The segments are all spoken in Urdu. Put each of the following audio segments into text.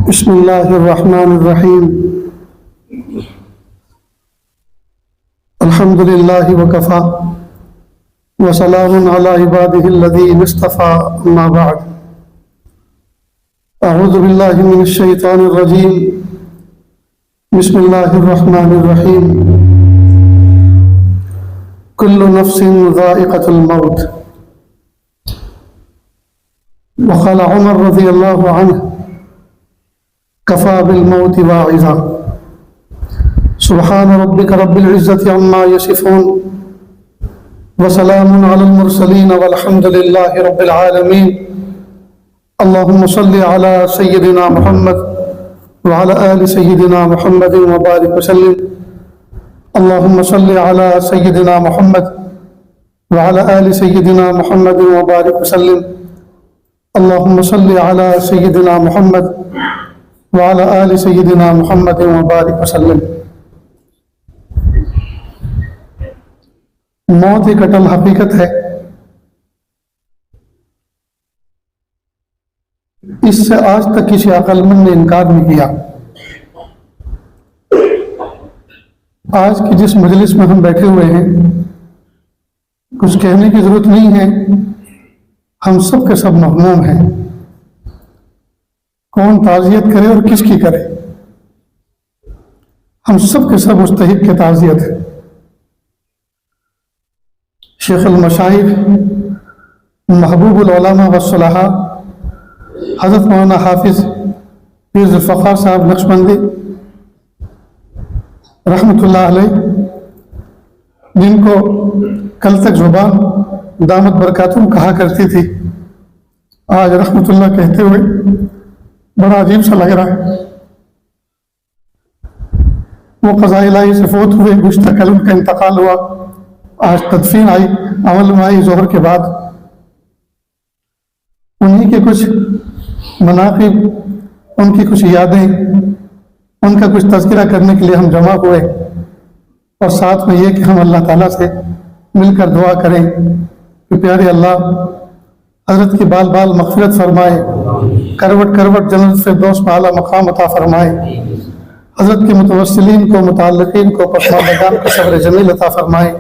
بسم الله الرحمن الرحيم. الحمد لله وكفى وسلام على عباده الذين اصطفى. أما بعد، أعوذ بالله من الشيطان الرجيم. بسم الله الرحمن الرحيم. كل نفس ذائقة الموت. وقال عمر رضي الله عنه: كفى بالموت واعظا. سبحان ربك رب العزة عما يصفون وسلام على المرسلين والحمد لله رب العالمين. اللهم صل على سيدنا محمد وعلى آل سيدنا محمد وبارك وسلم. اللهم صل على سيدنا محمد وعلى آل سيدنا محمد وبارك وسلم. اللهم صل على سيدنا محمد وعلى آل سيدنا محمد وبارك وسلم. موت ایک اٹل حقیقت ہے. اس سے آج تک کسی عقل مند نے انکار نہیں کیا. آج کی جس مجلس میں ہم بیٹھے ہوئے ہیں، کچھ کہنے کی ضرورت نہیں ہے، ہم سب کے سب مغموم ہیں. کون تعزیت کرے اور کس کی کرے؟ ہم سب کے سب مستحق کے تعزیت ہیں. شیخ المشائخ، محبوب العلماء والصلحاء، حضرت مولانا حافظ پیر ذوالفقار صاحب نقشبندی رحمۃ اللہ علیہ، جن کو کل تک زبان دامت برکاتہم کہا کرتی تھی، آج رحمۃ اللہ کہتے ہوئے بڑا عجیب سا لگ رہا ہے. وہ قضاء الہی سے فوت ہوئے، گزشتہ کل ان کا انتقال ہوا، آج تدفین آئی، عمل میں آئی ظہر کے بعد. انہی کے کچھ مناقب، ان کی کچھ یادیں، ان کا کچھ تذکرہ کرنے کے لیے ہم جمع ہوئے، اور ساتھ میں یہ کہ ہم اللہ تعالیٰ سے مل کر دعا کریں کہ پیارے اللہ حضرت کی بال بال مغفرت فرمائے، کروٹ کروٹ جنت فردوس میں اعلیٰ مقام عطا فرمائے، حضرت کے متوسلین کو، متعلقین کو، پسماندگان کو صبر جمیل عطا فرمائے،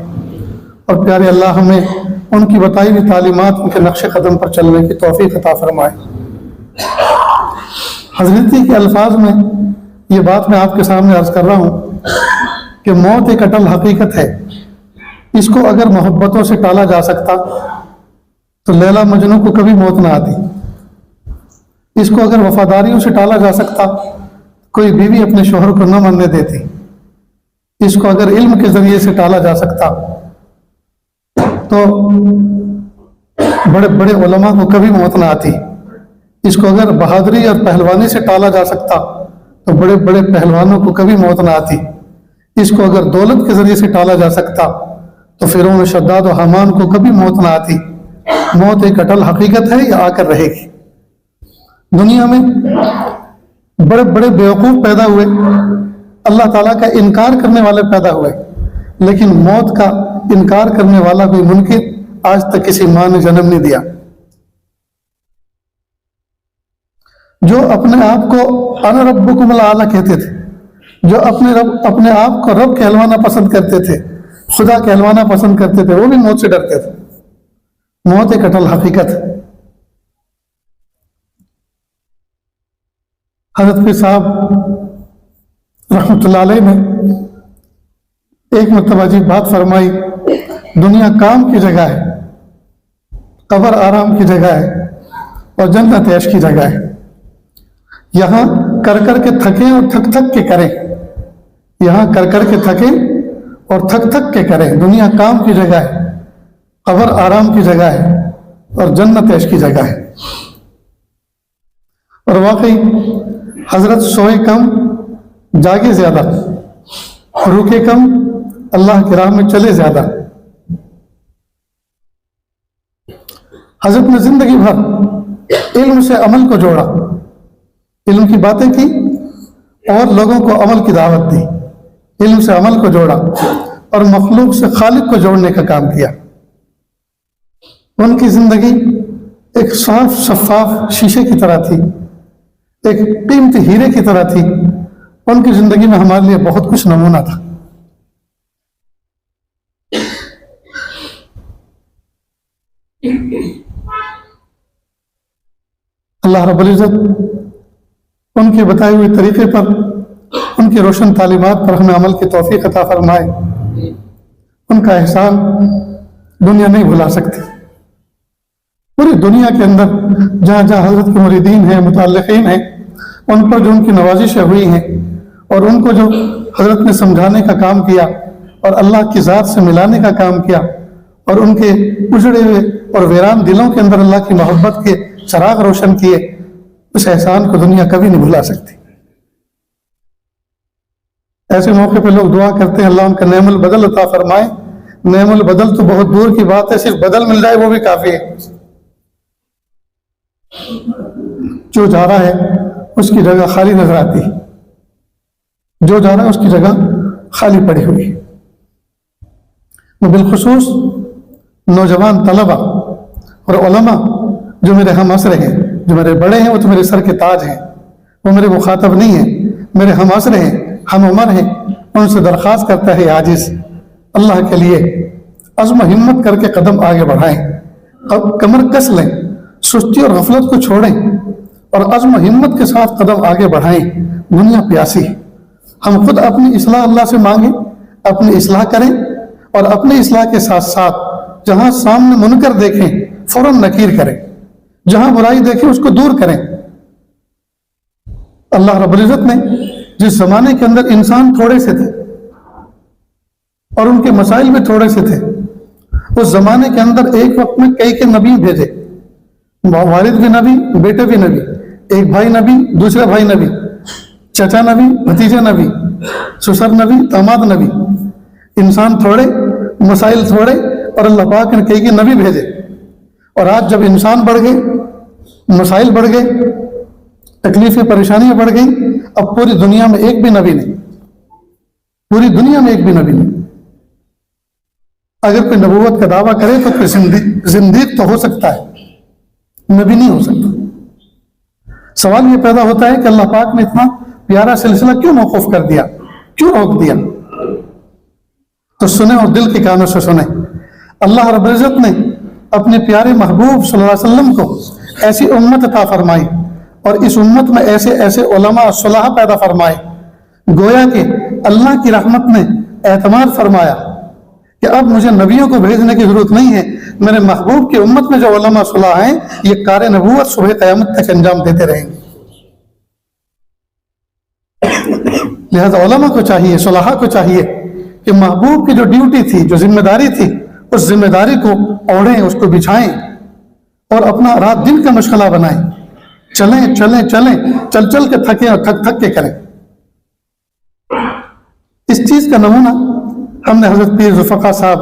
اور پیارے اللہ ہمیں ان کی بتائی ہوئی تعلیمات، ان کے نقش قدم پر چلنے کی توفیق عطا فرمائے. حضرتی کے الفاظ میں یہ بات میں آپ کے سامنے عرض کر رہا ہوں کہ موت ایک اٹل حقیقت ہے. اس کو اگر محبتوں سے ٹالا جا سکتا تو لیلا مجنوں کو کبھی موت نہ آتی. اس کو اگر وفاداریوں سے ٹالا جا سکتا، کوئی بیوی اپنے شوہر کو نہ مرنے دیتی. اس کو اگر علم کے ذریعے سے ٹالا جا سکتا تو بڑے بڑے علماء کو کبھی موت نہ آتی. اس کو اگر بہادری اور پہلوانی سے ٹالا جا سکتا تو بڑے بڑے پہلوانوں کو کبھی موت نہ آتی. اس کو اگر دولت کے ذریعے سے ٹالا جا سکتا تو فرعون شداد و حامان کو کبھی موت نہ آتی. موت ایک اٹل حقیقت ہے، یہ آ کر رہے گی. دنیا میں بڑے بڑے بیوقوف پیدا ہوئے، اللہ تعالیٰ کا انکار کرنے والے پیدا ہوئے، لیکن موت کا انکار کرنے والا کوئی منکر آج تک کسی ماں نے جنم نہیں دیا. جو اپنے آپ کو انا ربکم الاعلی کہتے تھے، جو اپنے آپ کو رب کہلوانا پسند کرتے تھے، خدا کہلوانا پسند کرتے تھے، وہ بھی موت سے ڈرتے تھے. موت ایک اٹل حقیقت ہے. حضرت پیر صاحب رحمۃ اللہ علیہ نے ایک مرتبہ عجیب بات فرمائی: دنیا کام کی جگہ ہے، قبر آرام کی جگہ ہے، اور جنت عیش کی جگہ ہے. یہاں کر کر کے تھکیں اور تھک تھک کے کریں، یہاں کر کر کے تھکیں اور تھک تھک کے کریں. دنیا کام کی جگہ ہے، قبر آرام کی جگہ ہے، اور جنت عیش کی جگہ ہے. اور واقعی حضرت سوئے کم، جاگے زیادہ، رکے کم، اللہ کی راہ میں چلے زیادہ. حضرت نے زندگی بھر علم سے عمل کو جوڑا، علم کی باتیں کی اور لوگوں کو عمل کی دعوت دی. علم سے عمل کو جوڑا اور مخلوق سے خالق کو جوڑنے کا کام کیا. ان کی زندگی ایک صاف شفاف شیشے کی طرح تھی. ایک قیمتی ہیرے کی طرح تھی. ان کی زندگی میں ہمارے لیے بہت کچھ نمونہ تھا. اللہ رب العزت ان کے بتائے ہوئے طریقے پر، ان کی روشن تعلیمات پر ہمیں عمل کی توفیق عطا فرمائے. ان کا احسان دنیا نہیں بھلا سکتی. پوری دنیا کے اندر جہاں جہاں حضرت کے مریدین ہیں، متعلقین ہیں، ان پر جو ان کی نوازشیں ہوئی ہیں اور ان کو جو حضرت نے سمجھانے کا کام کیا اور اللہ کی ذات سے ملانے کا کام کیا اور ان کے اجڑے ہوئے اور ویران دلوں کے اندر اللہ کی محبت کے چراغ روشن کیے، اس احسان کو دنیا کبھی نہیں بھلا سکتی. ایسے موقع پہ لوگ دعا کرتے ہیں اللہ ان کا نعم البدل عطا فرمائے. نعم البدل تو بہت دور کی بات ہے، صرف بدل مل جائے وہ بھی کافی ہے. جو جا رہا ہے اس کی جگہ خالی نظر آتی ہے، جو جا رہا ہے اس کی جگہ خالی پڑی ہوئی ہے. وہ بالخصوص نوجوان طلبہ اور علماء جو میرے ہم عصر ہیں، جو میرے بڑے ہیں، وہ تو میرے سر کے تاج ہیں، وہ میرے مخاطب نہیں ہیں، میرے ہم عصر ہیں، ہم عمر ہیں. ان سے درخواست کرتا ہے عاجز، اللہ کے لیے عزم و ہمت کر کے قدم آگے بڑھائیں، کمر کس لیں، سستی اور غفلت کو چھوڑیں اور عزم و ہمت کے ساتھ قدم آگے بڑھائیں. دنیا پیاسی ہے. ہم خود اپنی اصلاح اللہ سے مانگیں، اپنی اصلاح کریں اور اپنی اصلاح کے ساتھ ساتھ جہاں سامنے منکر دیکھیں فوراً نکیر کریں، جہاں برائی دیکھیں اس کو دور کریں. اللہ رب العزت نے جس زمانے کے اندر انسان تھوڑے سے تھے اور ان کے مسائل بھی تھوڑے سے تھے، اس زمانے کے اندر ایک وقت میں کئی نبی بھیجے. والد بھی نبی، بیٹے بھی نبی، ایک بھائی نبی، دوسرا بھائی نبی، چچا نبی، بھتیجا نبی، سسر نبی، داماد نبی. انسان تھوڑے، مسائل تھوڑے اور اللہ پاک نے کئی نبی بھیجے. اور آج جب انسان بڑھ گئے، مسائل بڑھ گئے، تکلیفیں پریشانیاں بڑھ گئیں، اب پوری دنیا میں ایک بھی نبی نہیں، پوری دنیا میں ایک بھی نبی نہیں. اگر کوئی نبوت کا دعویٰ کرے تو کوئی زندیق تو ہو سکتا ہے، نبی نہیں ہو سکتا. سوال یہ پیدا ہوتا ہے کہ اللہ پاک نے اتنا پیارا سلسلہ کیوں موقوف کر دیا، کیوں روک دیا؟ تو سنیں اور دل کے کانوں سے سنیں. اللہ رب العزت نے اپنے پیارے محبوب صلی اللہ علیہ وسلم کو ایسی امت عطا فرمائی اور اس امت میں ایسے ایسے علماء صلاح پیدا فرمائے، گویا کہ اللہ کی رحمت نے اعتماد فرمایا کہ اب مجھے نبیوں کو بھیجنے کی ضرورت نہیں ہے، میرے محبوب کی امت میں جو علماء صلاح ہیں یہ کار نبوت صبح قیامت تک انجام دیتے رہیں گے. لہذا علماء کو چاہیے، صلاح کو چاہیے کہ محبوب کی جو ڈیوٹی تھی، جو ذمہ داری تھی، اس ذمہ داری کو اوڑھیں، اس کو بچھائیں اور اپنا رات دن کا مشغلہ بنائیں. چلیں چلیں چلیں، چل چل کے تھکیں اور تھک تھک کے کریں. اس چیز کا نمونہ ہم نے حضرت پیر ذوالفقار صاحب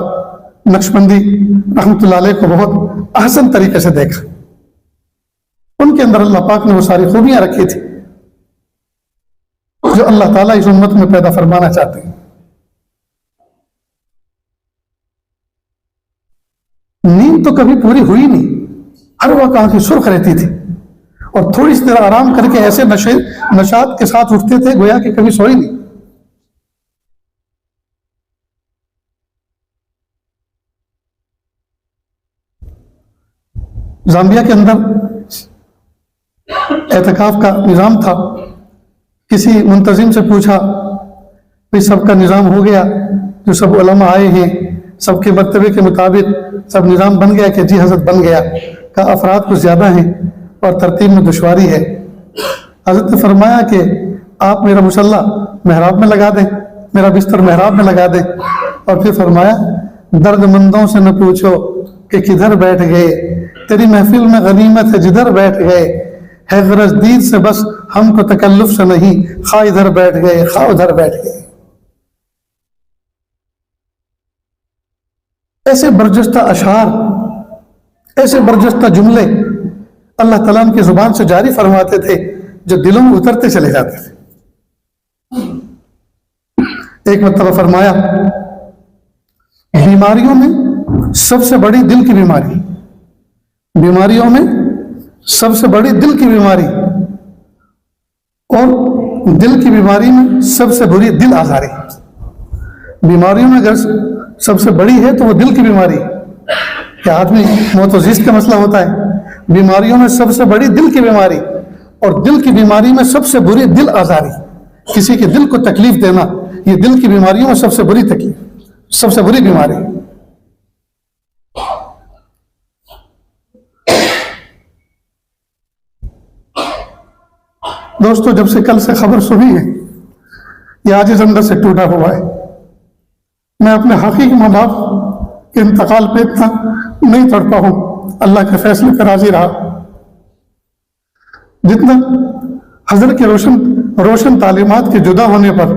نقشبندی رحمۃ اللہ علیہ کو بہت احسن طریقے سے دیکھا. ان کے اندر اللہ پاک نے وہ ساری خوبیاں رکھی تھی جو اللہ تعالیٰ اس امت میں پیدا فرمانا چاہتے ہیں. نیند تو کبھی پوری ہوئی نہیں، ہر وقت آنکھیں سرخ رہتی تھی اور تھوڑی سی دیر آرام کر کے ایسے نشاط کے ساتھ اٹھتے تھے گویا کہ کبھی سوئی نہیں. زامبیا کے اندر اعتکاف کا نظام تھا. کسی منتظم سے پوچھا کہ سب کا نظام ہو گیا، جو سب علماء آئے ہیں سب کے مرتبے کے مطابق سب نظام بن گیا؟ کہ جی حضرت بن گیا. کہا افراد کچھ زیادہ ہیں اور ترتیب میں دشواری ہے. حضرت نے فرمایا کہ آپ میرا مصلی محراب میں لگا دیں، میرا بستر محراب میں لگا دیں. اور پھر فرمایا درد مندوں سے نہ پوچھو کہ کدھر بیٹھ گئے، تیری محفل میں غنیمت ہے جدھر بیٹھ گئے، ہے غرض دید سے بس ہم کو تکلف سے نہیں، خواہ ادھر بیٹھ گئے خواہ ادھر بیٹھ گئے. ایسے برجستہ اشعار، ایسے برجستہ جملے اللہ تعالیٰ کی زبان سے جاری فرماتے تھے جو دلوں میں اترتے چلے جاتے تھے. ایک مرتبہ فرمایا بیماریوں میں سب سے بڑی دل کی بیماری، بیماریوں میں سب سے بڑی دل کی بیماری اور دل کی بیماری میں سب سے بری دل آزاری، بیماریوں میں اگر سب سے بڑی ہے تو وہ دل کی بیماری کہ آدمی موت و زیست کا مسئلہ ہوتا ہے، بیماریوں میں سب سے بڑی دل کی بیماری، اور دل کی بیماری میں سب سے بری دل آزاری، کسی کے دل کو تکلیف دینا، یہ دل کی بیماریوں میں سب سے بری تکلیف، سب سے بری بیماری۔ دوستو، جب سے کل سے خبر سنی ہے یہ عاجز اندر سے ٹوٹا ہوا ہے۔ میں اپنے حقیقی ماں باپ کے انتقال پہ اتنا نہیں تڑپا ہوں، اللہ کے فیصلے پر راضی رہا، جتنا حضرت کے روشن تعلیمات کے جدا ہونے پر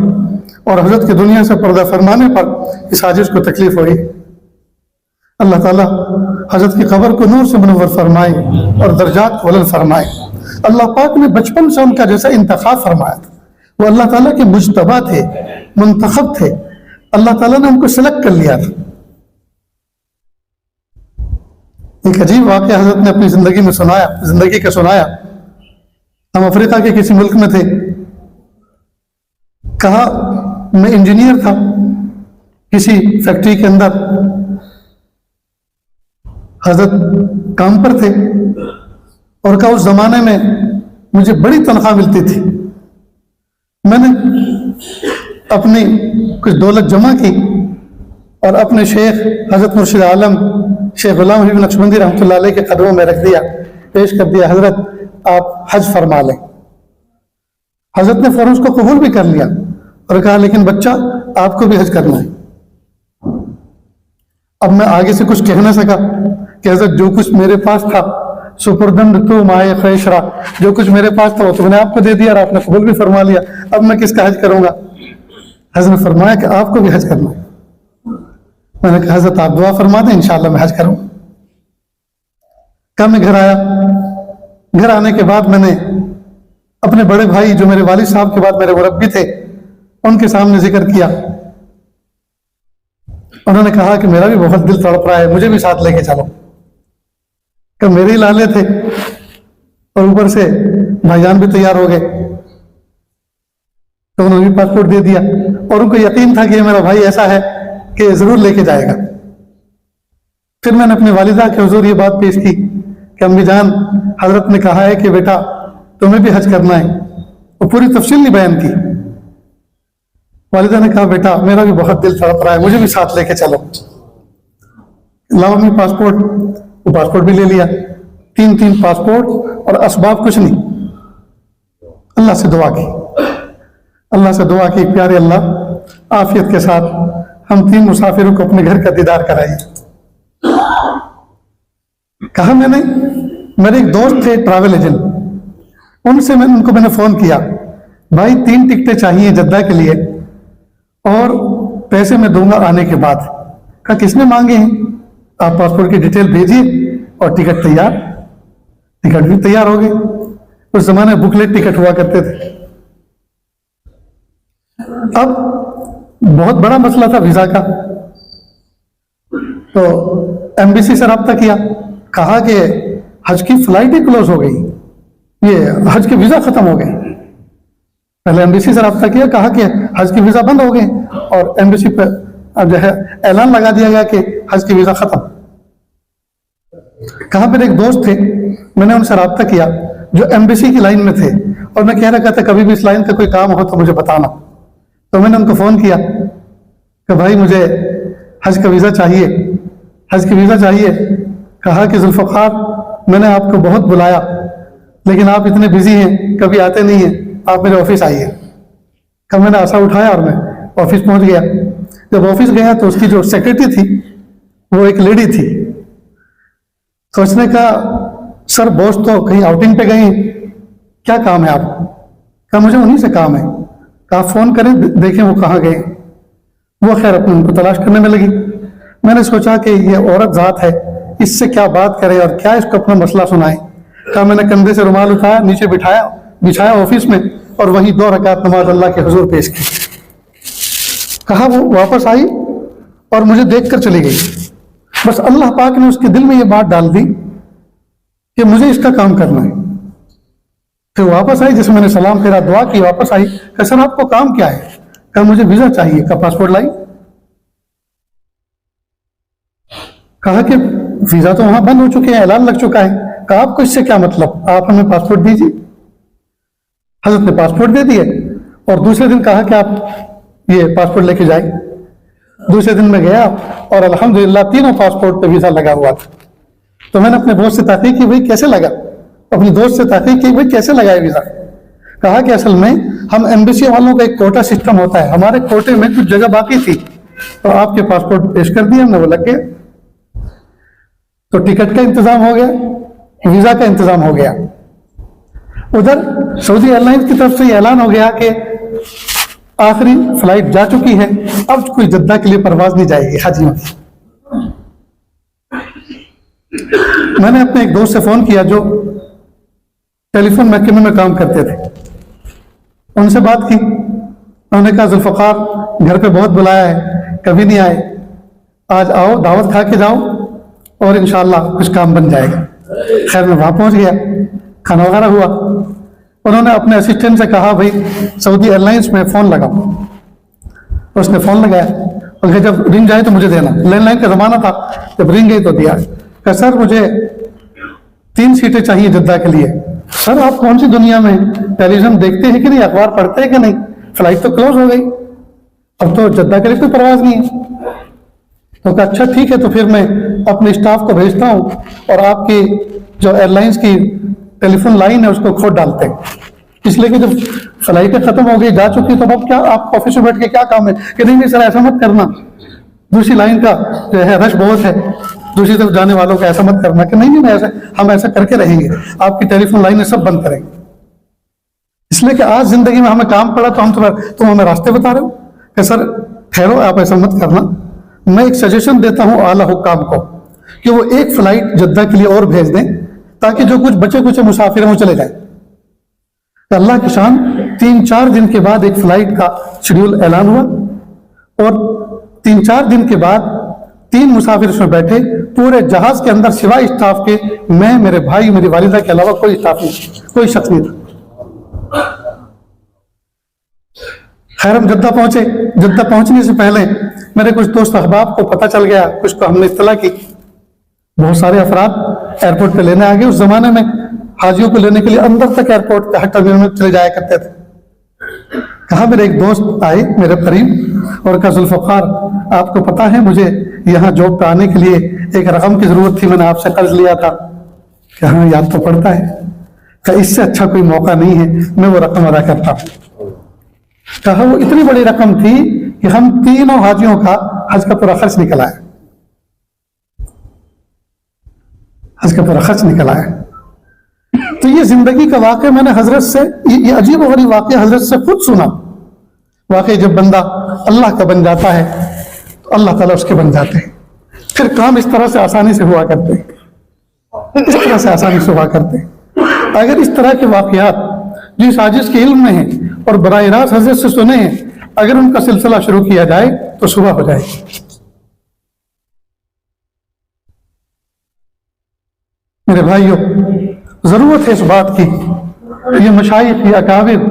اور حضرت کی دنیا سے پردہ فرمانے پر اس عاجز کو تکلیف ہوئی۔ اللہ تعالیٰ حضرت کی قبر کو نور سے منور فرمائے اور درجات کو بلند فرمائے۔ اللہ پاک نے بچپن سے ان کا جیسا انتخاب فرمایا تھا، وہ اللہ تعالیٰ کے مجتبی تھے، منتخب تھے، اللہ تعالیٰ نے ان کو سلیکٹ کر لیا تھا۔ ایک عجیب واقعہ حضرت نے اپنی زندگی کا سنایا۔ ہم افریقہ کے کسی ملک میں تھے، کہا میں انجینئر تھا کسی فیکٹری کے اندر، حضرت کام پر تھے، اور کہا اس زمانے میں مجھے بڑی تنخواہ ملتی تھی، میں نے اپنی کچھ دولت جمع کی اور اپنے شیخ حضرت مرشد عالم شیخ غلام حبیب نقشبندی رحمۃ اللہ علیہ کے قدموں میں رکھ دیا، پیش کر دیا، حضرت آپ حج فرما لیں۔ حضرت نے فوراً اس کو قبول بھی کر لیا اور کہا لیکن بچہ آپ کو بھی حج کرنا ہے۔ اب میں آگے سے کچھ کہہ نہ سکا کہ حضرت جو کچھ میرے پاس تھا سپردند تو مائے خیشرا، جو کچھ میرے پاس تھا وہ تو میں نے آپ کو دے دیا اور آپ نے قبول بھی فرما لیا، اب میں کس کا حج کروں گا؟ حضرت نے فرمایا کہ آپ کو بھی حج کرنا ہے۔ میں نے کہا حضرت آپ دعا فرما دیں، انشاءاللہ میں حج کروں۔ کل میں گھر آیا، گھر آنے کے بعد میں نے اپنے بڑے بھائی جو میرے والد صاحب کے بعد میرے مربی تھے ان کے سامنے ذکر کیا۔ انہوں نے کہا کہ میرا بھی بہت دل تڑپ رہا ہے، مجھے بھی ساتھ لے کے چلو۔ کہ میرے ہی لالے تھے اور اوپر سے بھائی جان بھی تیار ہو گئے، تو انہوں نے بھی پاسپورٹ دے دیا، اور ان کو یقین تھا کہ یہ میرا بھائی ایسا ہے کہ ضرور لے کے جائے گا۔ پھر میں نے اپنی والدہ کے حضور یہ بات پیش کی کہ امی جان حضرت نے کہا ہے کہ بیٹا تمہیں بھی حج کرنا ہے، وہ پوری تفصیل نہیں بیان کی۔ والدہ نے کہا بیٹا میرا بھی بہت دل تڑپ رہا ہے، مجھے بھی ساتھ لے کے چلو۔ لاؤ امی پاسپورٹ، وہ پاسپورٹ بھی لے لیا، تین پاسپورٹ اور اسباب کچھ نہیں۔ اللہ سے دعا کی پیارے اللہ عافیت کے ساتھ ہم 3 مسافروں کو اپنے گھر کا دیدار کرائیے۔ کہا میں نے میرے ایک دوست تھے ٹریول ایجنٹ، ان کو میں نے فون کیا، بھائی 3 ٹکٹیں چاہیے جدہ کے لیے اور پیسے میں دوں گا آنے کے بعد۔ کہا کس نے مانگے ہیں؟ آپ پاسپورٹ کی ڈیٹیل بھیجیے اور ٹکٹ تیار۔ ٹکٹ بھی تیار ہو گئے، اس زمانے میں بکلیٹ ٹکٹ ہوا کرتے تھے۔ اب بہت بڑا مسئلہ تھا ویزا کا، تو ایمبیسی سے رابطہ کیا، کہا کہ حج کی فلائٹ ہی کلوز ہو گئی، یہ حج کے ویزا ختم ہو گئے۔ پہلے ایمبیسی سے رابطہ کیا، کہا کہ حج کی ویزا بند ہو گئے، اور ایمبیسی پہ اب جو ہے اعلان لگا دیا گیا کہ حج کی ویزا ختم۔ کہاں پھر ایک دوست تھے، میں نے ان سے رابطہ کیا جو ایمبیسی کی لائن میں تھے، اور میں کہہ رکھا تھا کبھی بھی اس لائن کا کوئی کام ہو تو مجھے بتانا۔ تو میں نے ان کو فون کیا کہ بھائی مجھے حج کا ویزا چاہیے، کہا کہ ذوالفقار میں نے آپ کو بہت بلایا لیکن آپ اتنے بزی ہیں کبھی آتے نہیں ہیں، آپ میرے آفس آئیے۔ کہ میں نے آسا اٹھایا اور میں آفس پہنچ گیا۔ جب آفس گیا تو اس کی جو سیکرٹری تھی وہ ایک لیڈی تھی، تو اس نے کہا سر باس تو کہیں آؤٹنگ پہ گئے ہیں، کیا کام ہے آپ؟ کہا مجھے انہیں سے کام ہے۔ کہا فون کریں دیکھیں وہ کہاں گئے۔ وہ خیر اپنے ان کو تلاش کرنے میں لگی۔ میں نے سوچا کہ یہ عورت ذات ہے، اس سے کیا بات کرے اور کیا اس کو اپنا مسئلہ سنائے۔ کہا میں نے کندھے سے رومال اٹھایا، نیچے بچھایا آفس میں، اور وہی 2 رکعت نماز اللہ کے حضور پیش کی۔ کہا وہ واپس آئی اور مجھے دیکھ کر چلی گئی۔ بس اللہ پاک نے اس کے دل میں یہ بات ڈال دی کہ مجھے اس کا کام کرنا ہے۔ پھر واپس آئی، جس میں نے سلام پھیرا، دعا کی، واپس آئی کہ سر آپ کو کام کیا ہے؟ کہ مجھے ویزا چاہیے۔ کہ پاسپورٹ لائی؟ کہا کہ ویزا تو وہاں بند ہو چکے ہیں، اعلان لگ چکا ہے۔ کہا آپ کو اس سے کیا مطلب، آپ ہمیں پاسپورٹ دیجیے۔ حضرت نے پاسپورٹ دے دیے اور دوسرے دن کہا کہ آپ یہ پاسپورٹ لے کے جائیں۔ دوسرے دن میں گیا اور الحمدللہ تینوں پاسپورٹ پہ ویزا لگا ہوا تھا۔ تو میں نے اپنے دوست سے تحقیق کی، بھائی کیسے لگا؟ اپنے دوست سے تحقیق کی، بھائی کیسے لگا ہے ویزا؟ کہا کہ اصل میں ہم ایمبیسی والوں کا ایک کوٹا سسٹم ہوتا ہے، ہمارے کوٹے میں کچھ جگہ باقی تھی تو آپ کے پاسپورٹ پیش کر دیا ہم نے، وہ لگ گیا۔ تو ٹکٹ کا انتظام ہو گیا، ویزا کا انتظام ہو گیا۔ ادھر سعودی ایئر لائنز کی طرف سے یہ اعلان ہو گیا کہ آخری فلائٹ جا چکی ہے، اب کوئی جدہ کے لیے پرواز نہیں جائے گی حاجیوں کی۔ میں نے اپنے ایک دوست سے فون کیا جو ٹیلی فون محکمے میں کام کرتے تھے، ان سے بات کی۔ انہوں نے کہا ذوالفقار گھر پہ بہت بلایا ہے، کبھی نہیں آئے، آج آؤ دعوت کھا کے جاؤ اور انشاءاللہ کچھ کام بن جائے گا۔ خیر میں وہاں پہنچ گیا، کھانا وغیرہ ہوا۔ انہوں نے اپنے اسسٹنٹ سے کہا بھائی سعودی ایئر لائنس میں فون لگاؤ۔ اس نے فون لگایا اور کہ جب رنگ جائے تو مجھے دینا، لینڈ لائن کا زمانہ تھا، جب رنگ گئی تو دیا۔ کہ سر مجھے 3 سیٹیں چاہیے جدہ کے لیے۔ سر آپ کون سی دنیا میں، ٹیلی ویژن دیکھتے ہیں کہ نہیں، اخبار پڑھتے ہیں کہ نہیں؟ فلائٹ تو کلوز ہو گئی، اب تو جدہ کے لیے کوئی پرواز نہیں ہے۔ تو کہا اچھا ٹھیک ہے، تو پھر میں اپنے اسٹاف کو بھیجتا ہوں اور آپ کی جو ایئر لائنس کی ٹیلی فون لائن ہے اس کو کھود ڈالتے ہیں، اس لیے کہ جب فلائٹیں ختم ہو گئی جا چکی تو اب کیا آپ آفس میں بیٹھ کے کیا کام ہے؟ کہ نہیں سر ایسا مت کرنا، دوسری لائن کا جو ہے رش بہت ہے، دوسری طرف جانے والوں کا ایسا مت کرنا۔ کہ نہیں ایسا ہم ایسا کر کے رہیں گے، آپ کی ٹیلی فون لائنیں سب بند کریں گے، اس لیے کہ آج زندگی میں ہمیں کام پڑا تو تم ہمیں راستے بتا رہے ہو۔ کہ سر ٹھہرو، آپ ایسا مت کرنا، میں ایک سجیشن دیتا ہوں اعلیٰ حکام کو کہ وہ ایک فلائٹ جدہ کے لیے اور بھیج دیں تاکہ جو کچھ بچے کچھ مسافر ہیں وہ چلے جائیں۔ اللہ کی شان 3-4 دن کے بعد ایک فلائٹ کا شیڈول اعلان ہوا اور 3-4 دن کے بعد 3 مسافر اس میں بیٹھے، پورے جہاز کے اندر سوائے اسٹاف کے میں، میرے بھائی، میری والدہ کے علاوہ کوئی اسٹاف نہیں، کوئی شخص نہیں تھا۔ خیر ہم جدہ پہنچے۔ جدہ پہنچنے سے پہلے میرے کچھ دوست احباب کو پتہ چل گیا، کچھ کو ہم نے اطلاع کی، بہت سارے افراد ایئرپورٹ پہ لینے آ گئے۔ اس زمانے میں حاجیوں کو لینے کے لیے اندر تک ایئرپورٹ پہ ٹرمینل میں چلے جایا کرتے تھے۔ کہا میرے ایک دوست آئے میرے قریب اور کہا ذوالفقار آپ کو پتہ ہے مجھے یہاں جاب پہ آنے کے لیے ایک رقم کی ضرورت تھی، میں نے آپ سے قرض لیا تھا۔ کہ ہاں یاد تو پڑتا ہے۔ کہ اس سے اچھا کوئی موقع نہیں ہے، میں وہ رقم ادا کرتا ہوں۔ کہا وہ اتنی بڑی رقم تھی کہ ہم تینوں حاجیوں کا حج کا پورا خرچ نکل آیا، حج کا پورا خرچ نکل آیا۔ تو یہ زندگی کا واقعہ میں نے حضرت سے، یہ عجیب و غریب واقعہ حضرت سے خود سنا۔ واقعی جب بندہ اللہ کا بن جاتا ہے تو اللہ تعالیٰ اس کے بن جاتے ہیں، پھر کام اس طرح سے آسانی سے ہوا کرتے ہیں، اس طرح سے آسانی سے ہوا کرتے ہیں۔ اگر اس طرح کے واقعات جس عاجز کے علم میں ہیں اور براہ راست حضرت سے سنے ہیں، اگر ان کا سلسلہ شروع کیا جائے تو صبح ہو جائے۔ میرے بھائیوں ضرورت ہے اس بات کی، یہ مشائخ، یہ اکابر،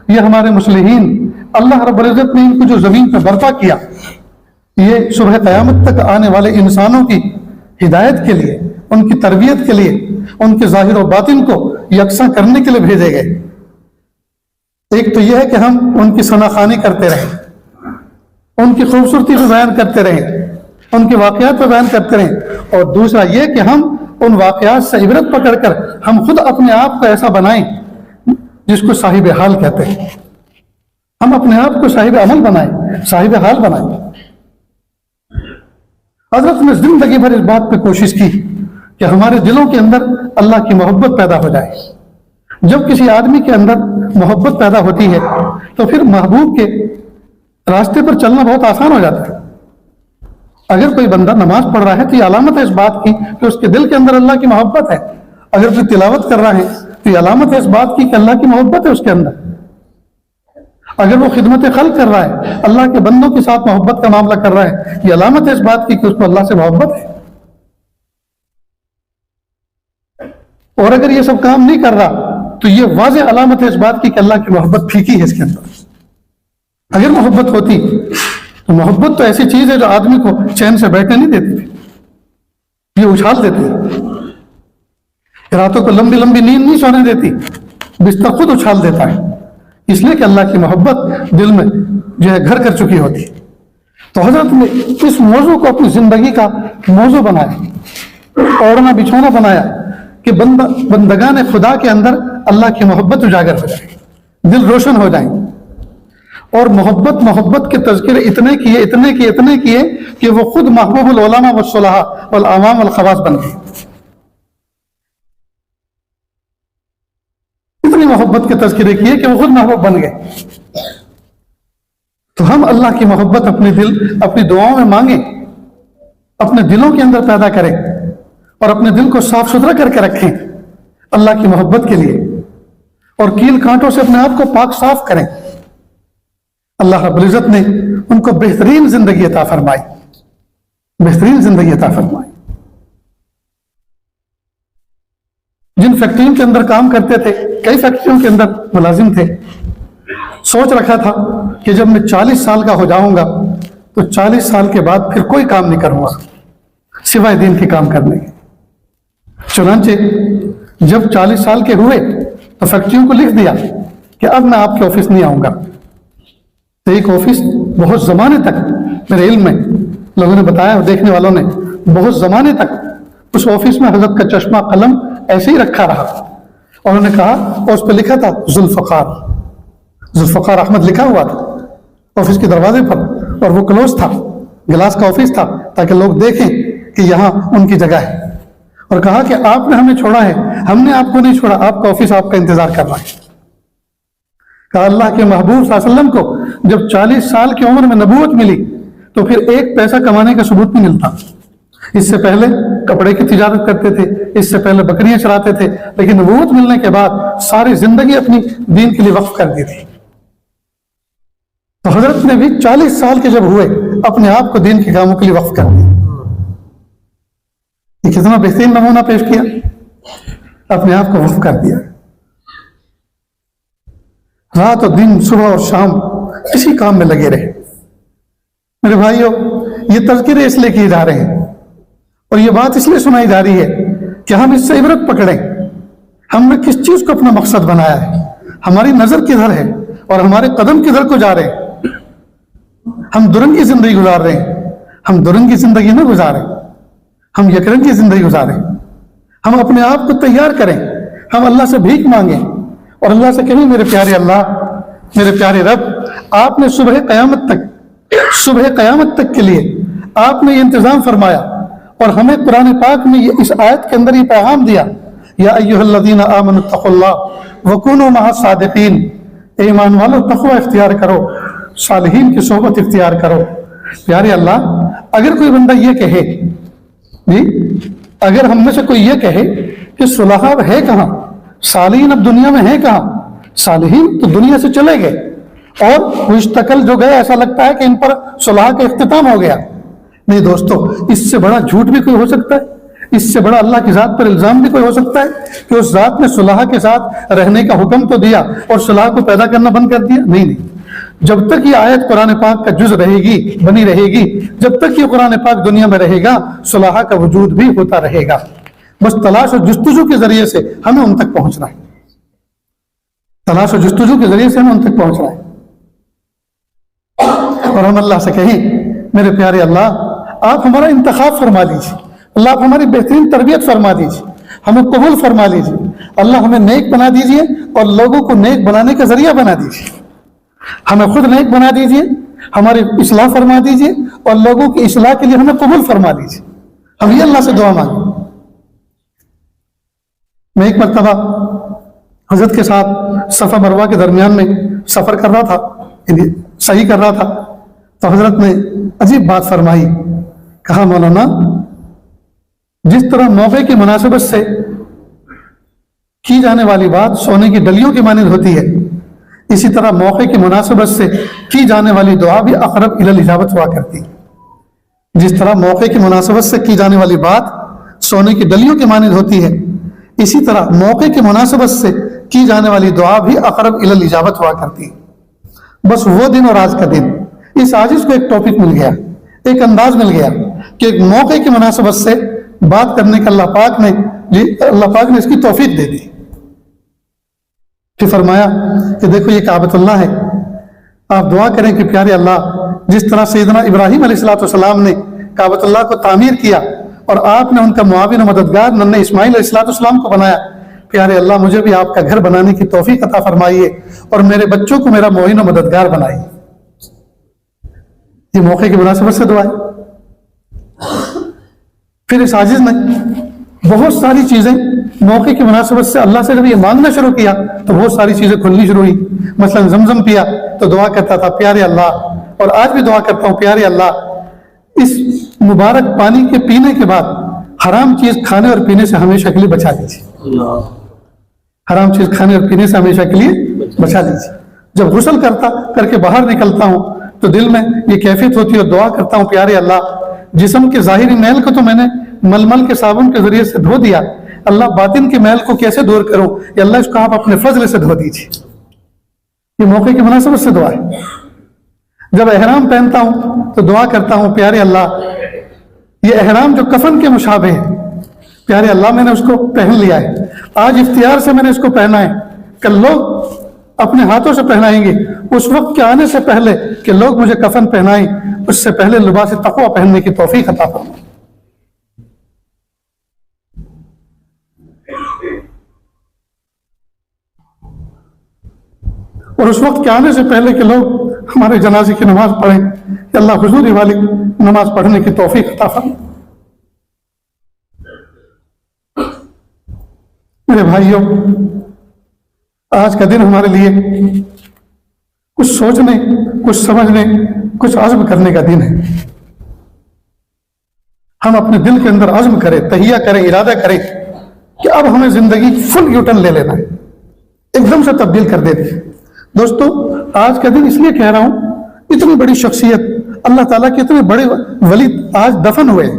یہ ہمارے مصلحین، اللہ رب العزت نے ان کو جو زمین پہ برپا کیا، یہ صبح قیامت تک آنے والے انسانوں کی ہدایت کے لیے، ان کی تربیت کے لیے، ان کے ظاہر و باطن کو یکساں کرنے کے لیے بھیجے گئے۔ ایک تو یہ ہے کہ ہم ان کی ثناخوانی کرتے رہیں، ان کی خوبصورتی کو بیان کرتے رہیں، ان کے واقعات کو بیان کرتے رہیں، اور دوسرا یہ کہ ہم ان واقعات سے عبرت پکڑ کر ہم خود اپنے آپ کو ایسا بنائیں جس کو صاحب حال کہتے ہیں۔ ہم اپنے آپ کو صاحب عمل بنائیں، صاحب حال بنائیں۔ حضرت نے زندگی بھر اس بات پہ کوشش کی کہ ہمارے دلوں کے اندر اللہ کی محبت پیدا ہو جائے۔ جب کسی آدمی کے اندر محبت پیدا ہوتی ہے تو پھر محبوب کے راستے پر چلنا بہت آسان ہو جاتا ہے۔ اگر کوئی بندہ نماز پڑھ رہا ہے تو یہ علامت ہے اس بات کی کہ اس کے دل کے اندر اللہ کی محبت ہے۔ اگر کوئی تلاوت کر رہا ہے تو یہ علامت ہے اس بات کی کہ اللہ کی محبت ہے اس کے اندر۔ اگر وہ خدمت خلق کر رہا ہے، اللہ کے بندوں کے ساتھ محبت کا معاملہ کر رہا ہے، یہ علامت ہے اس بات کی کہ اس کو اللہ سے محبت ہے۔ اور اگر یہ سب کام نہیں کر رہا تو یہ واضح علامت ہے اس بات کی کہ اللہ کی محبت پھیکی ہے اس کے اندر. اگر محبت ہوتی تو محبت تو ایسی چیز ہے جو آدمی کو چین سے بیٹھنے نہیں دیتی تھی, یہ اچھال دیتی, راتوں کو لمبی لمبی نیند نہیں سونے دیتی, بستر خود اچھال دیتا ہے, اس لیے کہ اللہ کی محبت دل میں جو ہے گھر کر چکی ہوتی. تو حضرت نے اس موضوع کو اپنی زندگی کا موضوع بنایا, اوڑھنا بچھونا بنایا کہ بندگان خدا کے اندر اللہ کی محبت اجاگر ہو جائے, دل روشن ہو جائیں. اور محبت کے تذکرے اتنے کیے کہ وہ خود محبوب العلماء والصلحاء والعوام والخواص بن گئے. اتنی محبت کے تذکرے کیے کہ وہ خود محبوب بن گئے. تو ہم اللہ کی محبت اپنی دعاؤں میں مانگیں, اپنے دلوں کے اندر پیدا کریں اور اپنے دل کو صاف ستھرا کر کے رکھیں اللہ کی محبت کے لیے, اور کیل کانٹوں سے اپنے آپ کو پاک صاف کریں. اللہ رب العزت نے ان کو بہترین زندگی عطا فرمائی, بہترین زندگی عطا فرمائی. جن فیکٹریوں کے اندر کام کرتے تھے, کئی فیکٹریوں کے اندر ملازم تھے, سوچ رکھا تھا کہ جب میں 40 سال کا ہو جاؤں گا تو 40 سال کے بعد پھر کوئی کام نہیں کروں گا سوائے دین کے کام کرنے کے. چنانچہ جب 40 سال کے ہوئے تو فیکٹریوں کو لکھ دیا کہ اب میں آپ کے آفس نہیں آؤں گا. تو ایک آفس بہت زمانے تک, میرے علم میں لوگوں نے بتایا اور دیکھنے والوں نے, بہت زمانے تک اس آفس میں حضرت کا چشمہ قلم ایسے ہی رکھا رہا, اور انہوں نے کہا, اور اس پہ لکھا تھا ذوالفقار احمد لکھا ہوا تھا آفس کے دروازے پر, اور وہ کلوز تھا, گلاس کا آفس تھا تاکہ لوگ دیکھیں کہ یہاں ان کی جگہ ہے. اور کہا کہ آپ نے ہمیں چھوڑا ہے, ہم نے آپ کو نہیں چھوڑا, آپ کا آفس آپ کا انتظار کر رہا ہے. کہا اللہ کے محبوب صلی اللہ علیہ وسلم کو جب 40 سال کی عمر میں نبوت ملی تو پھر ایک پیسہ کمانے کا ثبوت نہیں ملتا. اس سے پہلے کپڑے کی تجارت کرتے تھے, اس سے پہلے بکریاں چراتے تھے, لیکن نبوت ملنے کے بعد ساری زندگی اپنی دین کے لیے وقف کر دی تھی. تو حضرت نے بھی 40 سال کے جب ہوئے اپنے آپ کو دین کے کاموں کے لیے وقف کر دیا. یہ کتنا بہترین نمونہ پیش کیا, اپنے آپ کو وقف کر دیا. رات اور دن, صبح اور شام اسی کام میں لگے رہے. میرے بھائیوں, یہ تذکرے اس لیے کیے جا رہے ہیں اور یہ بات اس لیے سنائی جا رہی ہے کہ ہم اس سے عبرت پکڑیں. ہم نے کس چیز کو اپنا مقصد بنایا ہے, ہماری نظر کدھر ہے اور ہمارے قدم کدھر کو جا رہے ہیں. ہم درنگی زندگی گزار رہے ہیں, ہم درنگی زندگی نہ گزاریں, ہم یکرنگی زندگی گزاریں. ہم اپنے آپ کو تیار کریں, ہم اللہ سے بھیک مانگیں اور اللہ سے کہیں, میرے پیارے اللہ, میرے پیارے رب, آپ نے صبح قیامت تک کے لیے آپ نے یہ انتظام فرمایا اور ہمیں قرآن پاک میں اس آیت کے اندر یہ پیغام دیا, یا ایھا الذین آمنوا اتقوا اللہ وکونوا مع الصادقین, اے ایمان والو تقوی اختیار کرو, صالحین کی صحبت اختیار کرو. پیارے اللہ, اگر کوئی بندہ یہ کہے, جی اگر ہم میں سے کوئی یہ کہے کہ صلحاء ہے کہاں, صالحین اب دنیا میں ہیں کہاں, صالحین تو دنیا سے چلے گئے اور مستقل جو گئے ایسا لگتا ہے کہ ان پر صلح کا اختتام ہو گیا. نہیں دوستو, اس سے بڑا جھوٹ بھی کوئی ہو سکتا ہے, اس سے بڑا اللہ کی ذات پر الزام بھی کوئی ہو سکتا ہے کہ اس ذات نے صلح کے ساتھ رہنے کا حکم تو دیا اور صلح کو پیدا کرنا بند کر دیا. نہیں, جب تک یہ آیت قرآن پاک کا جز رہے گی, بنی رہے گی, جب تک یہ قرآن پاک دنیا میں رہے گا, صلح کا وجود بھی ہوتا رہے گا. بس تلاش اور جستجو کے ذریعے سے ہمیں ان تک پہنچنا ہے, تلاش اور جستجو کے ذریعے سے ہمیں ان تک پہنچنا ہے. اور ہم اللہ سے کہیں, میرے پیارے اللہ, آپ ہمارا انتخاب فرما لیجیے, اللہ آپ ہماری بہترین تربیت فرما دیجیے, ہمیں قبول فرما لیجیے. اللہ ہمیں نیک بنا دیجیے اور لوگوں کو نیک بنانے کا ذریعہ بنا دیجیے. ہمیں خود نیک بنا دیجیے, ہماری اصلاح فرما دیجیے اور لوگوں کی اصلاح کے لیے ہمیں قبول فرما دیجیے. ہم یہ اللہ سے دعا مانگیں. میں ایک مرتبہ حضرت کے ساتھ صفا مروہ کے درمیان میں سفر کر رہا تھا, صحیح کر رہا تھا, تو حضرت نے عجیب بات فرمائی. کہا, مولانا, جس طرح موقع کی مناسبت سے کی جانے والی بات سونے کی ڈلیوں کی مانند ہوتی ہے, اسی طرح موقع کی مناسبت سے کی جانے والی دعا بھی اقرب الی الاجابت ہوا کرتی. جس طرح موقع کی مناسبت سے کی جانے والی بات سونے کی ڈلیوں کی مانند ہوتی ہے, اسی طرح موقع کی مناسبت سے کی جانے والی دعا بھی اقرب الی الاجابت ہوا کرتی ہے۔ بس وہ دن اور آج کا دن، اس عاجز کو ایک ٹاپک مل گیا، ایک انداز مل گیا کہ ایک موقع کی مناسبت سے بات کرنے کا اللہ پاک نے اس کی توفیق دے دی۔ پھر فرمایا کہ دیکھو یہ کعبۃ اللہ ہے، آپ دعا کریں کہ پیارے اللہ جس طرح سیدنا ابراہیم علیہ السلام نے کعبۃ اللہ کو تعمیر کیا اور آپ نے ان کا معاون و مددگار ننھے اسماعیل علیہ السلام کو بنایا، پیارے اللہ مجھے بھی آپ کا گھر بنانے کی توفیق عطا فرمائیے اور میرے بچوں کو میرا معین و مددگار بنائیے۔ یہ موقع کی مناسبت سے دعا ہے۔ پھر اس عاجز نے بہت ساری چیزیں موقع کی مناسبت سے اللہ سے جب یہ مانگنا شروع کیا تو بہت ساری چیزیں کھلنی شروع ہوئی۔ مثلا زمزم پیا تو دعا کرتا تھا پیارے اللہ، اور آج بھی دعا کرتا ہوں پیارے اللہ اس مبارک پانی کے پینے کے بعد حرام چیز کھانے اور پینے سے ہمیشہ کے لیے بچا لیجیے، حرام چیز کھانے اور پینے سے ہمیشہ کے لیے بچا لیجیے۔ جب غسل کر کے باہر نکلتا ہوں تو دل میں یہ کیفیت ہوتی ہے اور دعا کرتا ہوں پیارے اللہ جسم کے ظاہری میل کو تو میں نے ململ کے صابن کے ذریعے سے دھو دیا، اللہ باطن کے میل کو کیسے دور کروں، یا اللہ اس کو آپ اپنے فضل سے دھو دیجیے۔ یہ موقع کی مناسبت سے دعا ہے۔ جب احرام پہنتا ہوں تو دعا کرتا ہوں پیارے اللہ یہ احرام جو کفن کے مشابہ ہے، پیارے اللہ میں نے اس کو پہن لیا ہے، آج اختیار سے میں نے اس کو پہنا ہے، کل لوگ اپنے ہاتھوں سے پہنائیں گے، اس وقت کے آنے سے پہلے کہ لوگ مجھے کفن پہنائیں اس سے پہلے لباس تقویٰ پہننے کی توفیق عطا فرمائے۔ اور اس وقت کے آنے سے پہلے کہ لوگ ہمارے جنازے کی نماز پڑھیں کہ اللہ حضوری والی نماز پڑھنے کی توفیق عطا فرمائے۔ میرے بھائیوں آج کا دن ہمارے لیے کچھ سوچنے، کچھ سمجھنے، کچھ عزم کرنے کا دن ہے۔ ہم اپنے دل کے اندر عزم کریں، تہیہ کریں، ارادہ کریں کہ اب ہمیں زندگی فل یوٹرن لے لینا ہے، ایک دم سے تبدیل کر دیتی ہے۔ دوستو آج کا دن اس لیے کہہ رہا ہوں، اتنی بڑی شخصیت اللہ تعالیٰ کے اتنے بڑے ولی آج دفن ہوئے،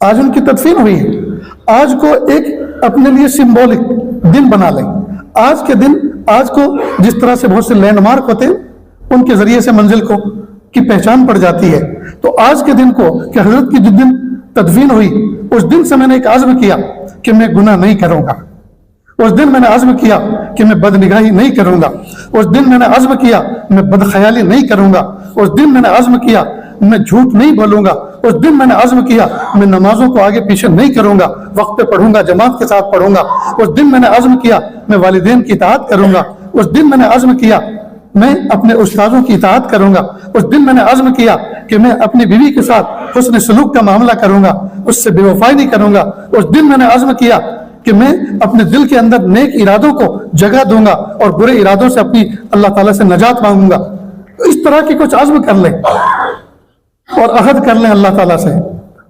آج ان کی تدفین ہوئی ہے۔ آج کو ایک اپنے لیے سمبولک دن بنا لیں۔ آج کے دن، آج کو جس طرح سے بہت سے لینڈ مارک ہوتے ہیں ان کے ذریعے سے منزل کو کی پہچان پڑ جاتی ہے، تو آج کے دن کو کہ حضرت کی جس دن تدفین ہوئی اس دن سے میں نے ایک عزم کیا کہ میں گناہ نہیں کروں گا، اس دن میں نے عزم کیا کہ میں بد نگاہی نہیں کروں گا، اس دن میں نے عزم کیا میں بد خیالی نہیں کروں گا، اس دن میں نے عزم کیا میں جھوٹ نہیں بولوں گا، اس دن میں نے عزم کیا میں نمازوں کو آگے پیچھے نہیں کروں گا، وقت پہ پڑھوں گا، جماعت کے ساتھ پڑھوں گا، اس دن میں نے عزم کیا میں والدین کی اطاعت کروں گا، اس دن میں نے عزم کیا میں اپنے استادوں کی اطاعت کروں گا، اس دن میں نے عزم کیا کہ میں اپنی بیوی کے ساتھ حسن سلوک کا معاملہ کروں گا، اس سے بے وفائی نہیں کروں گا، اس دن میں نے عزم کیا کہ میں اپنے دل کے اندر نیک ارادوں کو جگہ دوں گا اور برے ارادوں سے اپنی اللہ تعالیٰ سے نجات مانگوں گا۔ اس طرح کی کچھ عزم کر لیں اور عہد کر لیں اللہ تعالیٰ سے،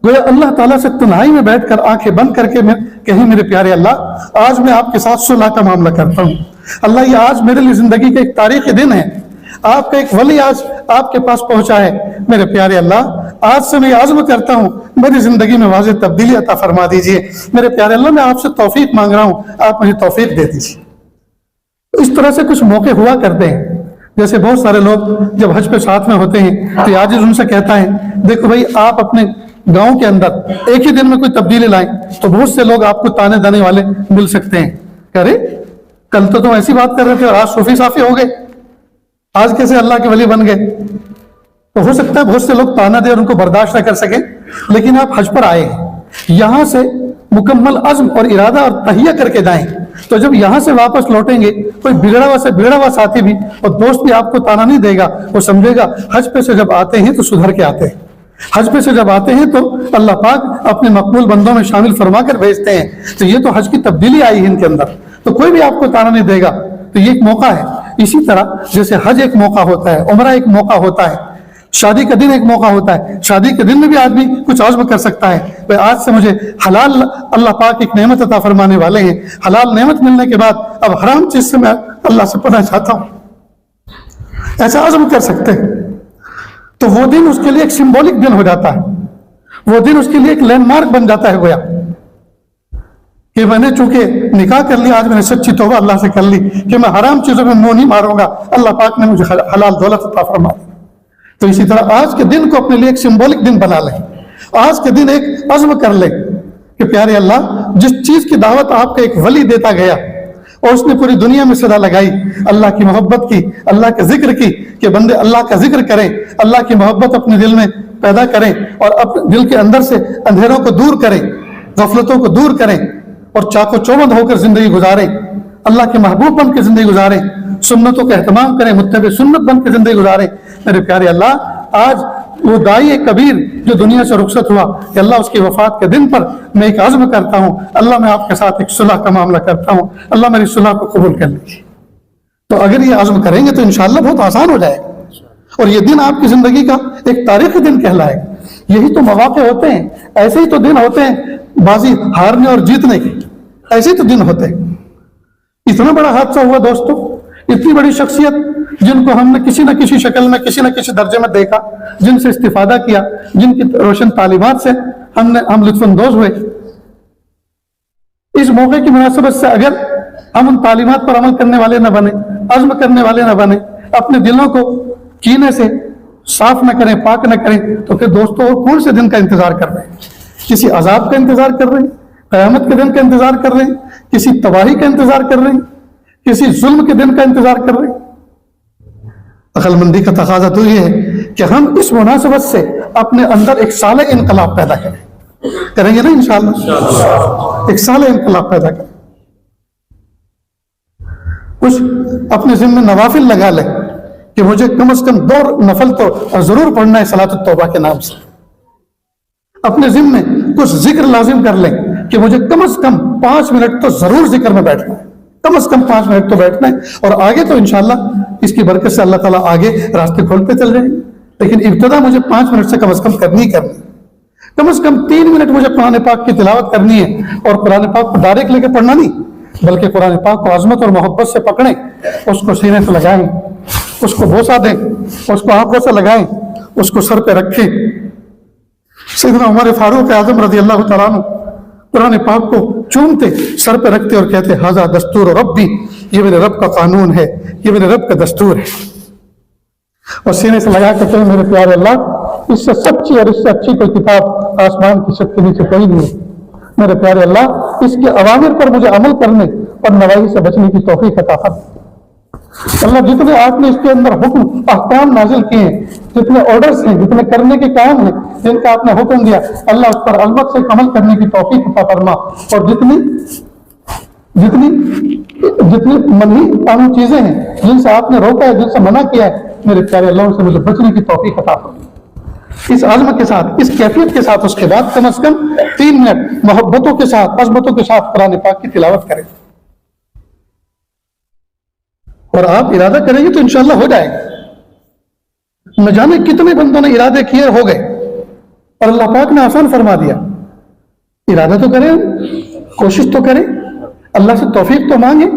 گویا اللہ تعالیٰ سے تنہائی میں بیٹھ کر آنکھیں بند کر کے میں کہیں میرے پیارے اللہ آج میں آپ کے ساتھ صلح کا معاملہ کرتا ہوں، اللہ یہ آج میرے لیے زندگی کا ایک تاریخی دن ہے، آپ کا ایک ولی آج آپ کے پاس پہنچا ہے، میرے پیارے اللہ آج سے میں یہ عزم کرتا ہوں میری زندگی میں واضح تبدیلی عطا فرما دیجئے، میرے پیارے اللہ میں آپ سے توفیق مانگ رہا ہوں، آپ مجھے توفیق دے دیجئے۔ اس طرح سے کچھ موقع ہوا کرتے ہیں، جیسے بہت سارے لوگ جب حج پہ ساتھ میں ہوتے ہیں تو عاجز ان سے کہتا ہے دیکھو بھائی آپ اپنے گاؤں کے اندر ایک ہی دن میں کوئی تبدیلی لائیں تو بہت سے لوگ آپ کو تانے دینے والے مل سکتے ہیں، کہہ رہے کل تو تم ایسی بات کر رہے تھے اور آج صوفی صافی ہو گئے، آج کیسے اللہ کے ولی بن گئے؟ تو ہو سکتا ہے بہت سے لوگ تانا دے اور ان کو برداشت نہ کر سکیں، لیکن آپ حج پر آئے ہیں، یہاں سے مکمل عزم اور ارادہ اور تہیہ کر کے جائیں، تو جب یہاں سے واپس لوٹیں گے کوئی بگڑا ہوا ساتھی بھی اور دوست بھی آپ کو تانا نہیں دے گا، وہ سمجھے گا حج پہ سے جب آتے ہیں تو سدھر کے آتے ہیں، حج پہ سے جب آتے ہیں تو اللہ پاک اپنے مقبول بندوں میں شامل فرما کر بھیجتے ہیں، تو یہ تو حج کی تبدیلی آئی ہے ان کے اندر، تو کوئی بھی آپ کو تانا نہیں دے گا، تو یہ ایک موقع ہے۔ اسی طرح جیسے حج ایک موقع ہوتا ہے، عمرہ ایک موقع ہوتا ہے، شادی کا دن ایک موقع ہوتا ہے، شادی کے دن میں بھی آدمی کچھ عزم کر سکتا ہے، بھئی آج سے مجھے حلال اللہ پاک ایک نعمت عطا فرمانے والے ہیں، حلال نعمت ملنے کے بعد اب حرام چیز سے میں اللہ سے پناہ چاہتا ہوں، ایسا عزم کر سکتے ہیں، تو وہ دن اس کے لیے ایک سمبولک دن ہو جاتا ہے، وہ دن اس کے لیے ایک لینڈ مارک بن جاتا ہے گویا کہ میں نے چونکہ نکاح کر لیا، آج میں نے سچی توبہ اللہ سے کر لی کہ میں حرام چیزوں میں منہ نہیں ماروں گا، اللہ پاک نے مجھے حلال دولت عطا فرما دی۔ تو اسی طرح آج کے دن کو اپنے لیے ایک سمبولک دن بنا لیں، آج کے دن ایک عزم کر لیں کہ پیارے اللہ جس چیز کی دعوت آپ کا ایک ولی دیتا گیا اور اس نے پوری دنیا میں صدا لگائی اللہ کی محبت کی، اللہ کے ذکر کی، کہ بندے اللہ کا ذکر کریں، اللہ کی محبت اپنے دل میں پیدا کریں اور اپنے دل کے اندر سے اندھیروں کو دور کریں، غفلتوں کو دور کریں اور چاق و چوبند ہو کر زندگی گزاریں، اللہ کے محبوب بن کے زندگی گزاریں، سنتوں کا اہتمام کریں، متبع سنت بن کے زندگی گزاریں۔ میرے پیارے اللہ آج وہ داعی کبیر جو دنیا سے رخصت ہوا کہ اللہ اس کی وفات کے دن پر میں ایک عزم کرتا ہوں، اللہ میں آپ کے ساتھ ایک صلح کا معاملہ کرتا ہوں، اللہ میری صلح کو قبول کر لیجیے۔ تو اگر یہ عزم کریں گے تو انشاءاللہ بہت آسان ہو جائے گا اور یہ دن آپ کی زندگی کا ایک تاریخی دن کہلائے گا۔ یہی تو مواقع ہوتے ہیں، ایسے ہی تو دن ہوتے ہیں بازی ہارنے اور جیتنے کے، ایسے ہی تو دن ہوتے ہیں۔ اتنا بڑا حادثہ ہوا دوستو، اتنی بڑی شخصیت جن کو ہم نے کسی نہ کسی شکل میں کسی نہ کسی درجے میں دیکھا، جن سے استفادہ کیا، جن کی روشن تعلیمات سے ہم لطف اندوز ہوئے۔ اس موقع کی مناسبت سے اگر ہم ان تعلیمات پر عمل کرنے والے نہ بنے، عزم کرنے والے نہ بنے، اپنے دلوں کو کینے سے صاف نہ کریں، پاک نہ کریں، تو پھر دوستو اور کون سے دن کا انتظار کر رہے ہیں؟ کسی عذاب کا انتظار کر رہے ہیں، قیامت کے دن کا انتظار کر رہے ہیں، کسی تباہی کا انتظار کر رہے ہیں، کسی ظلم کے دن کا انتظار کر رہے ہیں؟ عقل مندی کا تقاضا تو یہ ہے کہ ہم اس مناسبت سے اپنے اندر ایک صالح انقلاب پیدا کریں گے نا انشاءاللہ، ایک صالح انقلاب پیدا کریں، کچھ اپنے ذمہ نوافل لگا لیں کہ مجھے کم از کم 2 نفل تو ضرور پڑھنا ہے صلاۃ التوبہ کے نام سے، اپنے ذمہ کچھ ذکر لازم کر لیں کہ مجھے کم از کم 5 منٹ تو ضرور ذکر میں بیٹھنا ہے، کم از کم 5 منٹ تو بیٹھنا ہے، اور آگے تو انشاءاللہ اس کی برکت سے اللہ تعالیٰ آگے راستے کھولتے چل جائیں گے، لیکن ابتدا مجھے 5 منٹ سے کم از کم کرنی، کم از کم 3 منٹ مجھے قرآن پاک کی تلاوت کرنی ہے، اور قرآن پاک کو ڈائریکٹ لے کے پڑھنا نہیں، بلکہ قرآن پاک کو عظمت اور محبت سے پکڑیں، اس کو سینے سے لگائیں، اس کو بوسہ دیں، اس کو آنکھوں سے لگائیں، اس کو سر پہ رکھیں۔ سیدنا عمر فاروق اعظم رضی اللہ تعالیٰ عنہ قرآن پاک کو چومتے، سر پہ رکھتے اور کہتے ھذا دستور ربی، یہ میرے رب کا قانون ہے، یہ میرے رب کا دستور ہے، اور سینے سے لگا کر میرے پیارے اللہ اس سے سچی اور اس سے اچھی کوئی کتاب آسمان کی چھت کے نیچے کوئی نہیں ہے، میرے پیارے اللہ اس کے اوامر پر مجھے عمل کرنے اور نواہی سے بچنے کی توفیق عطا فرما۔ اللہ جتنے آپ نے اس کے اندر حکم احکام نازل کیے ہیں، جتنے آرڈرز ہیں، جتنے کرنے کے کام ہیں جن کا آپ نے حکم دیا، اللہ اس پر عظمت سے عمل کرنے کی توفیق عطا فرما، اور جتنی منہی قانون چیزیں ہیں جن سے آپ نے روکا ہے، جن سے منع کیا ہے، میرے پیارے اللہ سے مجھے بچنے کی توفیق عطا فرما۔ اس عزم کے ساتھ، اس کیفیت کے ساتھ، اس کے بعد کم از کم 3 منٹ محبتوں کے ساتھ، عظمتوں کے ساتھ قرآن پاک کی تلاوت کریں، اور آپ ارادہ کریں گے تو انشاءاللہ ہو جائے گا۔ نہ جانے کتنے بندوں نے ارادے کیے ہو گئے اور اللہ پاک نے آسان فرما دیا۔ ارادہ تو کریں، کوشش تو کریں، اللہ سے توفیق تو مانگیں،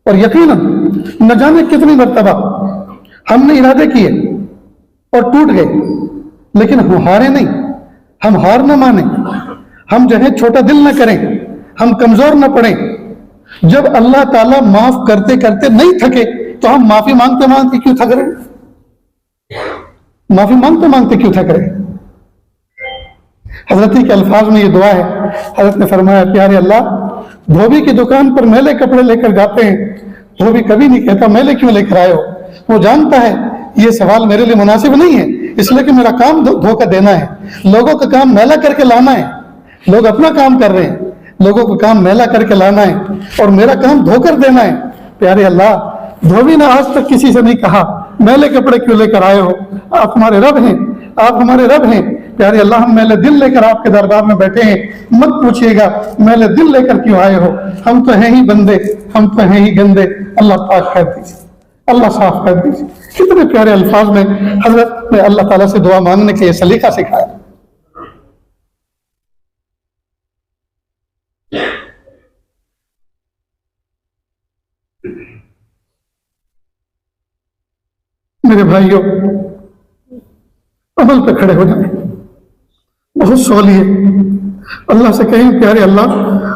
اور یقیناً نہ جانے کتنی مرتبہ ہم نے ارادے کیے اور ٹوٹ گئے، لیکن ہم ہارے نہیں، ہم ہار نہ مانیں، ہم جو ہے چھوٹا دل نہ کریں، ہم کمزور نہ پڑیں۔ جب اللہ تعالیٰ معاف کرتے کرتے نہیں تھکے تو ہم معافی مانگتے مانگتے کیوں تھک رہے؟ معافی مانگتے مانگتے کیوں تھک رہے؟ حضرت کے الفاظ میں یہ دعا ہے، حضرت نے فرمایا پیارے اللہ دھوبی کی دکان پر میلے کپڑے لے کر جاتے ہیں، دھوبی کبھی نہیں کہتا میلے کیوں لے کر آئے ہو، وہ جانتا ہے یہ سوال میرے لیے مناسب نہیں ہے، اس لیے کہ میرا کام دھوکہ دینا ہے، لوگوں کا کام میلا کر کے لانا ہے، لوگ اپنا کام کر رہے ہیں، لوگوں کو کام میلا کر کے لانا ہے اور میرا کام دھو کر دینا ہے۔ پیارے اللہ دھوبی نے آج تک کسی سے نہیں کہا میلے کپڑے کیوں لے کر آئے ہو، آپ ہمارے رب ہیں، آپ ہمارے رب ہیں۔ پیارے اللہ ہم میلے دل لے کر آپ کے دربار میں بیٹھے ہیں، مت پوچھیے گا میلے دل لے کر کیوں آئے ہو، ہم تو ہیں ہی بندے، ہم تو ہیں ہی گندے، اللہ پاک کر دیجیے، اللہ صاف کر دیجیے۔ کتنے پیارے الفاظ میں حضرت نے اللہ تعالیٰ سے دعا مانگنے کے یہ سلیقہ سکھایا۔ میرے بھائیوں عمل پہ کھڑے ہو جائیں، بہت سوال ہے، اللہ سے کہیں پیارے اللہ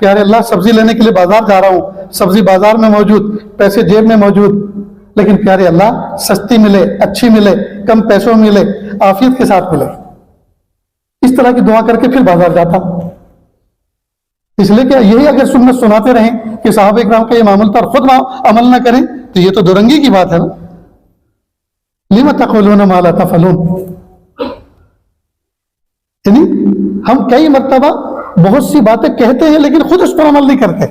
پیارے اللہ سبزی لینے کے لیے بازار جا رہا ہوں، سبزی بازار میں موجود، پیسے جیب میں موجود، لیکن پیارے اللہ سستی ملے، اچھی ملے، کم پیسوں میں ملے، عافیت کے ساتھ ملے۔ اس طرح کی دعا کر کے پھر بازار جاتا۔ اس لیے کہ یہی اگر سنت سناتے رہیں کہ صحابہ اکرام کا یہ معمول تھا اور خود عمل نہ کریں تو یہ تو دورنگی کی بات ہے نا۔ لِمَ تَقُولُونَ مَا لَا تَفْعَلُونَ، یعنی ہم کئی مرتبہ بہت سی باتیں کہتے ہیں لیکن خود اس پر عمل نہیں کرتے۔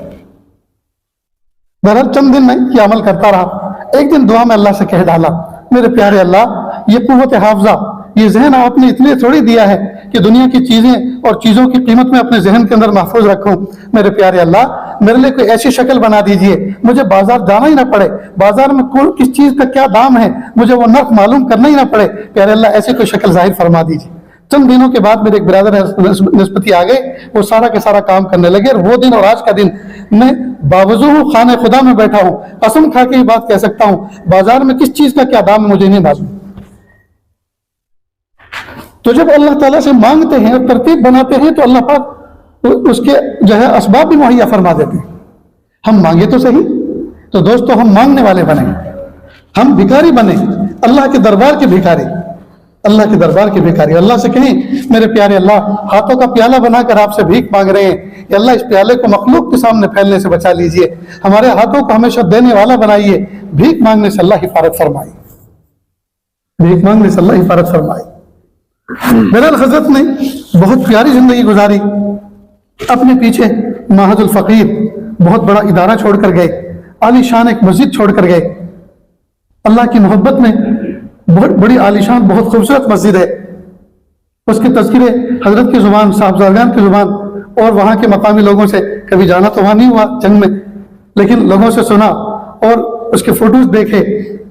بہرحال چند دن میں یہ عمل کرتا رہا۔ ایک دن دعا میں اللہ سے کہہ ڈالا، میرے پیارے اللہ یہ قوت حافظہ، یہ ذہن آپ نے اتنے تھوڑی دیا ہے کہ دنیا کی چیزیں اور چیزوں کی قیمت میں اپنے ذہن کے اندر محفوظ رکھوں۔ میرے پیارے اللہ میرے لیے کوئی ایسی شکل بنا دیجئے مجھے بازار جانا ہی نہ پڑے، بازار میں کس چیز کا کیا دام ہے مجھے وہ نرخ معلوم کرنا ہی نہ پڑے۔ پیارے اللہ ایسی کوئی شکل ظاہر فرما دیجئے۔ چند دنوں کے بعد میرے ایک برادر نسبتی آ گئے، وہ سارا کے سارا کام کرنے لگے، اور وہ دن اور آج کا دن میں باوضو خانہ خدا میں بیٹھا ہوں، قسم کھا کے یہ بات کہہ سکتا ہوں بازار میں کس چیز کا کیا دام ہے مجھے نہیں معلوم۔ تو جب اللہ تعالیٰ سے مانگتے ہیں اور ترتیب بناتے ہیں تو اللہ پاک اس کے جو ہے اسباب بھی مہیا فرما دیتے ہیں۔ ہم مانگے تو صحیح، تو دوستو ہم مانگنے والے بنیں، ہم بھکاری بنیں، اللہ کے دربار کے بھکاری، اللہ کے دربار کے بھکاری۔ اللہ سے کہیں میرے پیارے اللہ ہاتھوں کا پیالہ بنا کر آپ سے بھیک مانگ رہے ہیں، کہ اللہ اس پیالے کو مخلوق کے سامنے پھیلنے سے بچا لیجئے، ہمارے ہاتھوں کو ہمیشہ دینے والا بنائیے، بھیک مانگنے سے اللہ حفاظت فرمائے، بھیک مانگنے سے اللہ حفاظت فرمائے۔ بہرحال حضرت نے بہت پیاری زندگی گزاری، اپنے پیچھے معہد الفقیر بہت بڑا ادارہ چھوڑ کر گئے، عالی شان ایک مسجد چھوڑ کر گئے۔ اللہ کی محبت میں بہت بڑی عالی شان بہت خوبصورت مسجد ہے، اس کے تذکرے حضرت کی زبان، صاحبزادگان کی زبان اور وہاں کے مقامی لوگوں سے، کبھی جانا تو وہاں نہیں ہوا جنگ میں، لیکن لوگوں سے سنا اور اس کے فوٹوز دیکھے،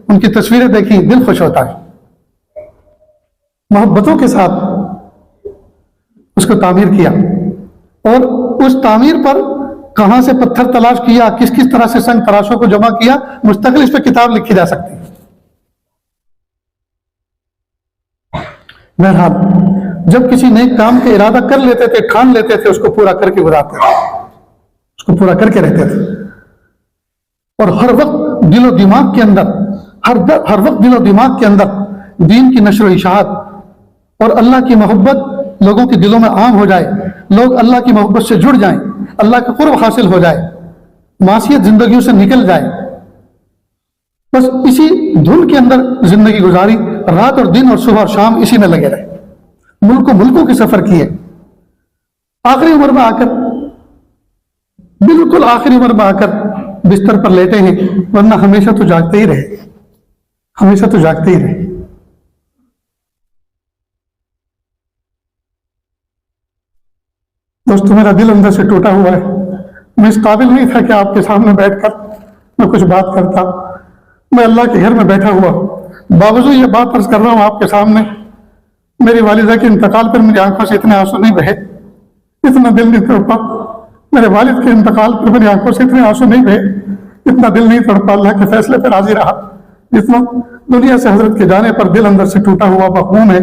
ان کی تصویریں دیکھی، دل خوش ہوتا ہے۔ محبتوں کے ساتھ اس کو تعمیر کیا، اور اس تعمیر پر کہاں سے پتھر تلاش کیا، کس کس طرح سے سنگ تراشوں کو جمع کیا، مستقل اس پہ کتاب لکھی جا سکتی ہے۔ بہرحال جب کسی نئے کام کا ارادہ کر لیتے تھے، ٹھان لیتے تھے، اس کو پورا کر کے گزارتے تھے، اس کو پورا کر کے رہتے تھے، اور ہر وقت دل و دماغ کے اندر ہر وقت دل و دماغ کے اندر دین کی نشر و اشاعت اور اللہ کی محبت لوگوں کے دلوں میں عام ہو جائے، لوگ اللہ کی محبت سے جڑ جائیں، اللہ کا قرب حاصل ہو جائے، معصیت زندگیوں سے نکل جائے۔ بس اسی دھن کے اندر زندگی گزاری، رات اور دن اور صبح اور شام اسی میں لگے رہے، ملکوں کے سفر کیے۔ آخری عمر میں آ کر، بالکل آخری عمر میں آ کر بستر پر لیٹے ہیں، ورنہ ہمیشہ تو جاگتے ہی رہے، ہمیشہ تو جاگتے ہی رہے۔ دوستو میرا دل اندر سے ٹوٹا ہوا ہے، میں اس قابل نہیں تھا کہ آپ کے سامنے بیٹھ کر میں کچھ بات کرتا۔ میں اللہ کے گھر میں بیٹھا ہوا، باوجود یہ بات عرض کر رہا ہوں آپ کے سامنے، میری والدہ کے انتقال پر میری آنکھوں سے اتنے آنسو نہیں بہے، اتنا دل نہیں تڑپا۔ میرے والد کے انتقال پر میری آنکھوں سے اتنے آنسو نہیں بہے، اتنا دل نہیں تڑپا، اللہ کے فیصلے پر راضی رہا، جتنا دنیا سے حضرت کے جانے پر دل اندر سے ٹوٹا ہوا مخموم ہے۔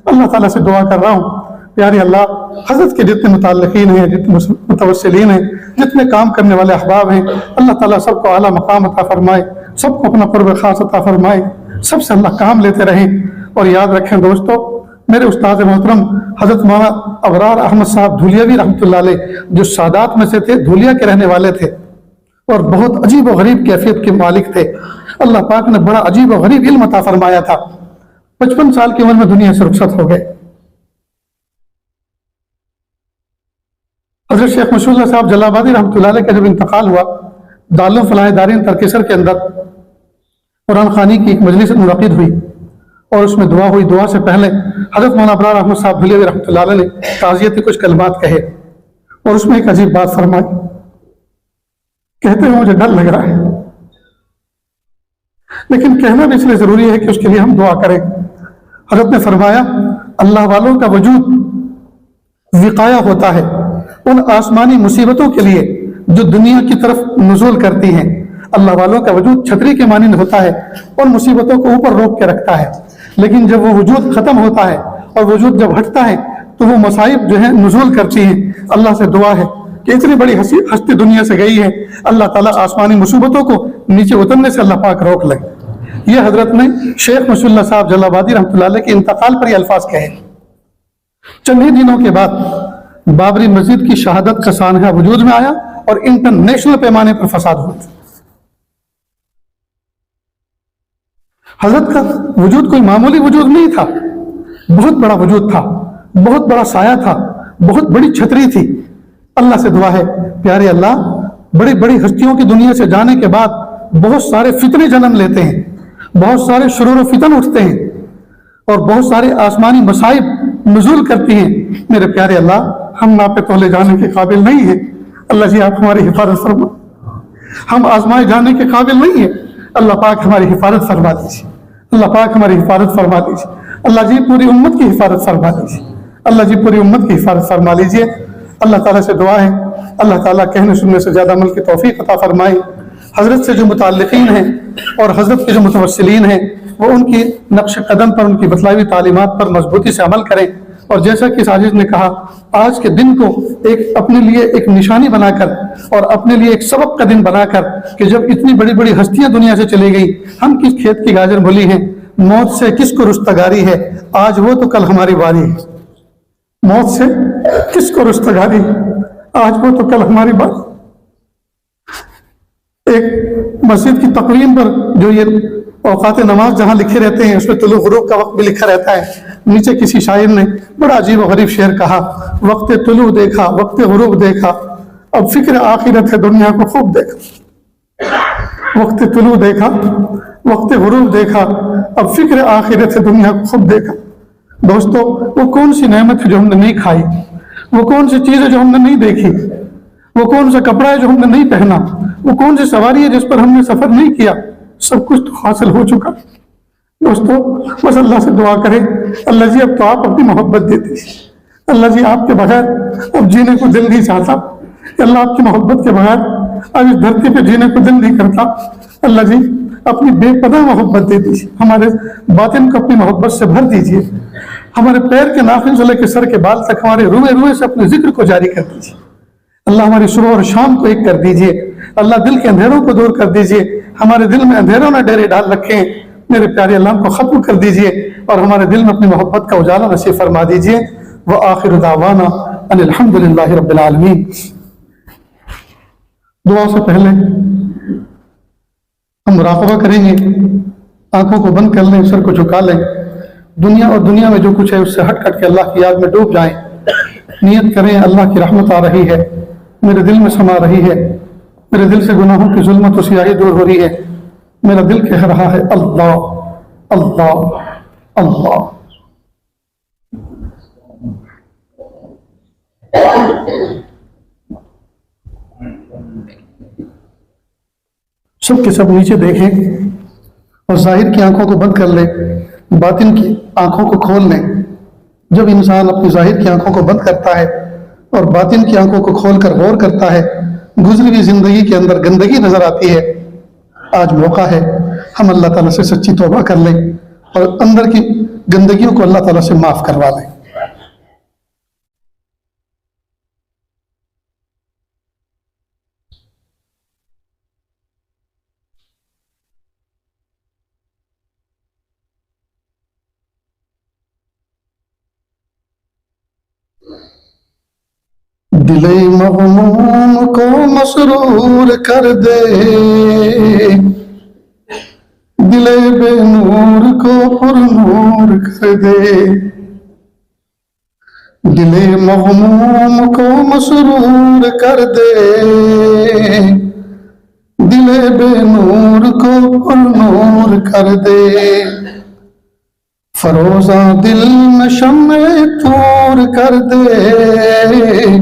اللہ تعالیٰ سے دعا کر رہا ہوں، پیارے اللہ حضرت کے جتنے متعلقین ہیں، جتنے متوسلین ہیں، جتنے کام کرنے والے احباب ہیں، اللہ تعالیٰ سب کو اعلیٰ مقام عطا فرمائے، سب کو اپنا قرب خاص عطا فرمائے، سب سے اللہ کام لیتے رہیں۔ اور یاد رکھیں دوستو، میرے استاد محترم حضرت مولانا ابرار احمد صاحب دھولیاوی رحمۃ اللہ علیہ، جو سادات میں سے تھے، دھولیا کے رہنے والے تھے اور بہت عجیب و غریب کیفیت کے مالک تھے۔ اللہ پاک نے بڑا عجیب و غریب علم عطا فرمایا تھا، 55 سال کی عمر میں دنیا سے رخصت ہو گئے۔ حضرت شیخ مشہور اللہ صاحب جلال آبادی رحمۃ اللہ علیہ کا جب انتقال ہوا، دارالعلوم فلاح دارین ترکیسر کے اندر قرآن خوانی کی ایک مجلس منعقد ہوئی اور اس میں دعا ہوئی۔ دعا سے پہلے حضرت مولانا ابرار احمد صاحب دھولیاوی رحمۃ اللہ علیہ نے تعزیتی کچھ کلمات کہے اور اس میں ایک عجیب بات فرمائی۔ کہتے ہیں مجھے ڈر لگ رہا ہے، لیکن کہنا بھی اس لیے ضروری ہے کہ اس کے لیے ہم دعا کریں۔ حضرت نے فرمایا، اللہ والوں کا وجود وقایا ہوتا ہے ان آسمانی مصیبتوں کے لیے جو دنیا کی طرف نزول کرتی ہیں۔ اللہ والوں کا وجود چھتری کے مانند ہوتا ہے، ان مصیبتوں کو اوپر روک کے رکھتا ہے، لیکن جب وہ وجود ختم ہوتا ہے اور وجود جب ہٹتا ہے تو وہ مصائب جو ہیں نزول کرتی ہیں۔ اللہ سے دعا ہے کہ اتنی بڑی ہستی دنیا سے گئی ہے، اللہ تعالیٰ آسمانی مصیبتوں کو نیچے اترنے سے اللہ پاک روک لے۔ یہ حضرت نے شیخ مشی اللہ صاحب جلال آبادی رحمۃ اللہ علیہ کے انتقال پر یہ الفاظ کہے۔ چند ہی دنوں کے بعد بابری مسجد کی شہادت کا سانحہ وجود میں آیا اور انٹرنیشنل پیمانے پر فساد ہوا۔ حضرت کا وجود کوئی معمولی وجود نہیں تھا، بہت بڑا وجود تھا، بہت بڑا سایہ تھا، بہت بڑی چھتری تھی۔ اللہ سے دعا ہے پیارے اللہ، بڑی بڑی ہستیوں کی دنیا سے جانے کے بعد بہت سارے فتنے جنم لیتے ہیں، بہت سارے شرور و فتن اٹھتے ہیں اور بہت سارے آسمانی مصائب نزول کرتی ہیں۔ میرے پیارے اللہ، ہم ناپے تولے جانے کے قابل نہیں ہیں، اللہ جی آپ ہماری حفاظت فرما۔ ہم آزمائے جانے کے قابل نہیں ہیں، اللہ پاک ہماری حفاظت فرما دیجیے، اللہ پاک ہماری حفاظت فرما دیجیے، اللہ جی پوری امت کی حفاظت فرما دیجیے، اللہ جی پوری امت کی حفاظت فرما لیجیے۔ اللہ تعالیٰ سے دعا ہے اللہ تعالیٰ کہنے سننے سے زیادہ عمل کی توفیق عطا فرمائے۔ حضرت سے جو متعلقین ہیں اور حضرت کے جو متوسلین ہیں وہ ان کی نقش قدم پر، ان کی بتلائی ہوئی تعلیمات پر مضبوطی سے عمل کریں، اور جیسا کہ ساجد نے کہا، آج کے دن کو اپنے لیے ایک نشانی بنا کر اور اپنے لیے ایک سبق کا دن بنا کر کہ جب اتنی بڑی بڑی ہستیاں دنیا سے چلی گئی، ہم کس کھیت کی گاجر بھولی ہیں، موت سے کس کو رستگاری ہے، آج وہ تو کل ہماری باری ہے۔ موت سے کس کو رستگاری، آج وہ تو کل ہماری باری۔ ایک مسجد کی تقویم پر جو یہ اوقات نماز جہاں لکھے رہتے ہیں، اس میں طلوع غروب کا وقت بھی لکھا رہتا ہے۔ نیچے کسی شاعر نے بڑا عجیب و غریب شعر کہا، وقت طلوع دیکھا وقت غروب دیکھا، اب فکر آخرت ہے دنیا کو خوب دیکھا۔ وقت طلوع دیکھا وقت غروب دیکھا، اب فکر آخرت ہے دنیا کو خوب دیکھا۔ دوستو، وہ کون سی نعمت ہے جو ہم نے نہیں کھائی، وہ کون سی چیز ہے جو ہم نے نہیں دیکھی، وہ کون سا کپڑا ہے جو ہم نے نہیں پہنا، وہ کون سی سواری ہے جس پر ہم نے سفر نہیں کیا، سب کچھ تو حاصل ہو چکا۔ دوستو، بس اللہ سے دعا کریں، اللہ جی اب تو آپ اپنی محبت دے دیجیے، اللہ جی آپ کے بغیر اب جینے کو دل نہیں چاہتا، اللہ آپ کی محبت کے بغیر اب اس دھرتی پہ جینے کو دل نہیں کرتا۔ اللہ جی اپنی بے پناہ محبت دے دیجیے، ہمارے باطن کو اپنی محبت سے بھر دیجیے، ہمارے پیر کے ناخن سے لے کے سر کے بال تک ہمارے روئے روئے سے اپنے ذکر کو جاری کر دیجیے۔ اللہ ہماری صبح اور شام کو ایک کر دیجیے، اللہ دل کے اندھیروں کو دور کر دیجیے، ہمارے دل میں اندھیروں نہ ڈیرے ڈال رکھیں، میرے پیارے اللہ کو ختم کر دیجیے اور ہمارے دل میں اپنی محبت کا اجالا نصیب فرما دیجیے۔ وآخر دعوانا ان الحمد للہ رب العالمین۔ دعا سے پہلے ہم مراقبہ کریں گے، آنکھوں کو بند کر لیں، سر کو جھکا لیں، دنیا اور دنیا میں جو کچھ ہے اس سے ہٹ کر کے اللہ کی یاد میں ڈوب جائیں، نیت کریں اللہ کی رحمت آ رہی ہے، میرے دل میں سما رہی ہے، میرے دل سے گناہوں کی ظلمت و سیاہی دور ہو رہی ہے، میرا دل کہہ رہا ہے اللہ اللہ اللہ۔ سب کے سب نیچے دیکھیں اور ظاہر کی آنکھوں کو بند کر لیں، باطن کی آنکھوں کو کھول لیں۔ جب انسان اپنی ظاہر کی آنکھوں کو بند کرتا ہے اور باطن کی آنکھوں کو کھول کر غور کرتا ہے، گزری ہوئی زندگی کے اندر گندگی نظر آتی ہے۔ آج موقع ہے ہم اللہ تعالیٰ سے سچی توبہ کر لیں اور اندر کی گندگیوں کو اللہ تعالیٰ سے معاف کروا لیں۔ دل مغموم کو مسرور کر دے، دل بے نور کو پر نور کر دے، دل مغموم کو مسرور کر دے، دل بے نور کو پر نور کر دے، فروزہ دل میں شمع طور کر دے،